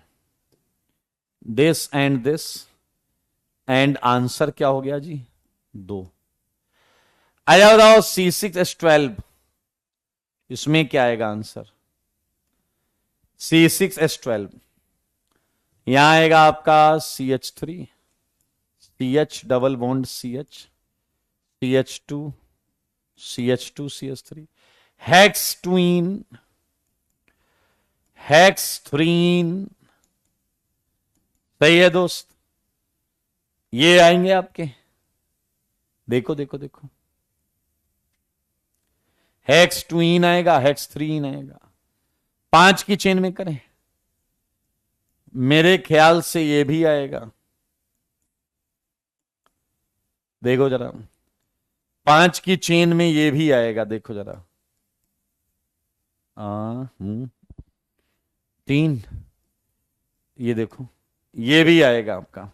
दिस एंड आंसर क्या हो गया जी? 2। आया बताओ C6H12, इसमें क्या आएगा आंसर? C6H12 यहां आएगा आपका CH3, CH double bond CH, CH2, CH2, CH3, हेक्सट्वीन, हेक्सथ्रीन। सही है दोस्त, ये आएंगे आपके। देखो देखो देखो, हेक्सट्वीन आएगा, हेक्सथ्रीन आएगा। 5 की चेन में करें, मेरे ख्याल से ये भी आएगा। देखो जरा, 5 की चेन में ये भी आएगा, देखो जरा। 3, ये देखो, ये भी आएगा आपका।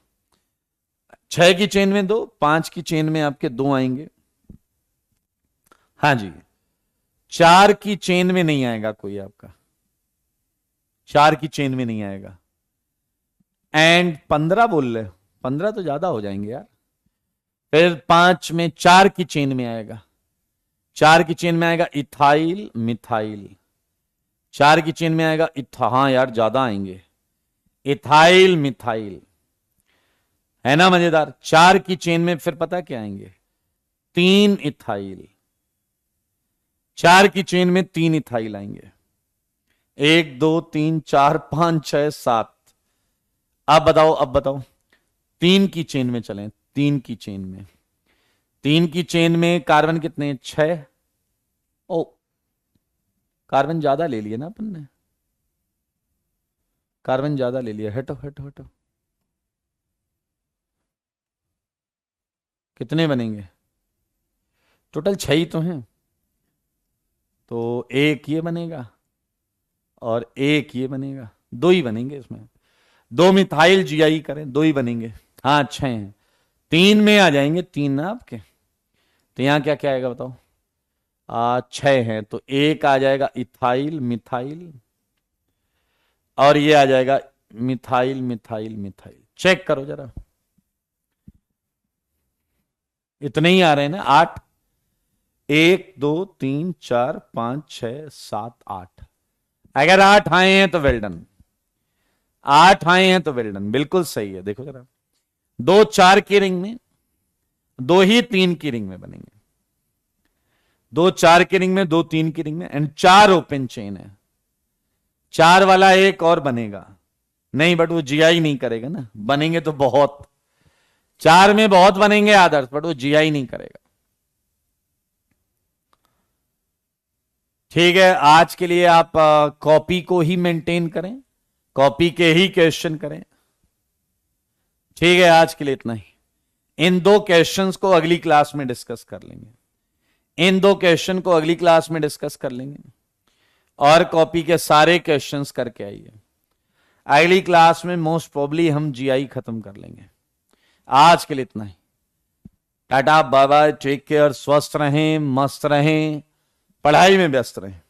6 की चेन में 2, 5 की चेन में आपके 2 आएंगे। हाँ जी, 4 की चेन में नहीं आएगा कोई आपका, 4 की चेन में नहीं आएगा। एंड 15 बोल रहे, 15 तो ज्यादा हो जाएंगे यार। फिर 5 में 4 की चेन में आएगा, 4 की चेन में आएगा इथाइल मिथाइल, 4 की चेन में आएगा हाँ यार ज्यादा आएंगे, इथाइल मिथाइल, है ना मजेदार। 4 की चेन में फिर पता क्या आएंगे? 3 इथाइल, 4 की चेन में 3 इथाइल आएंगे। 1 2 3 4 5 6 7। अब बताओ, अब बताओ, 3 की चेन में चलें, 3 की चेन में, 3 की चेन में कार्बन कितने? 6। ओ, कार्बन ज्यादा ले लिए ना अपन ने, कार्बन ज्यादा ले लिया। हटो हटो हटो, कितने बनेंगे? टोटल 6 ही तो हैं। तो एक ये बनेगा और एक ये बनेगा, 2 ही बनेंगे इसमें। 2 मिथाइल जीआई करें, 2 ही बनेंगे। हाँ 6 हैं, 3 में आ जाएंगे, 3 ना आपके। तो यहां क्या क्या आएगा बताओ? 6 हैं तो एक आ जाएगा इथाइल मिथाइल, और ये आ जाएगा मिथाइल मिथाइल मिथाइल। चेक करो जरा, इतने ही आ रहे हैं ना? 8, 1 2 3 4 5 6 7 8। अगर 8 आए हैं तो वेल डन, 8 आए हैं तो वेल डन, बिल्कुल सही है। देखो जरा, 2 4 की रिंग में, 2 ही 3 की रिंग में बनेंगे। 2 4 की रिंग में, 2 3 की रिंग में, एंड 4 ओपन चेन है। 4 वाला एक और बनेगा नहीं, बट वो जीआई नहीं करेगा ना। बनेंगे तो बहुत, 4 में बहुत बनेंगे आदर्श, बट वो जीआई नहीं करेगा। ठीक है, आज के लिए आप कॉपी को ही मेंटेन करें, कॉपी के ही क्वेश्चन करें। ठीक है, आज के लिए इतना ही। इन 2 क्वेश्चंस को अगली क्लास में डिस्कस कर लेंगे, इन 2 क्वेश्चन को अगली क्लास में डिस्कस कर लेंगे। और कॉपी के सारे क्वेश्चंस करके आइए। अगली क्लास में मोस्ट प्रोबेबली हम जीआई खत्म कर लेंगे। आज के लिए इतना ही। Tata bye bye, take care, स्वस्थ रहें, मस्त रहें, पढ़ाई में व्यस्त रहें।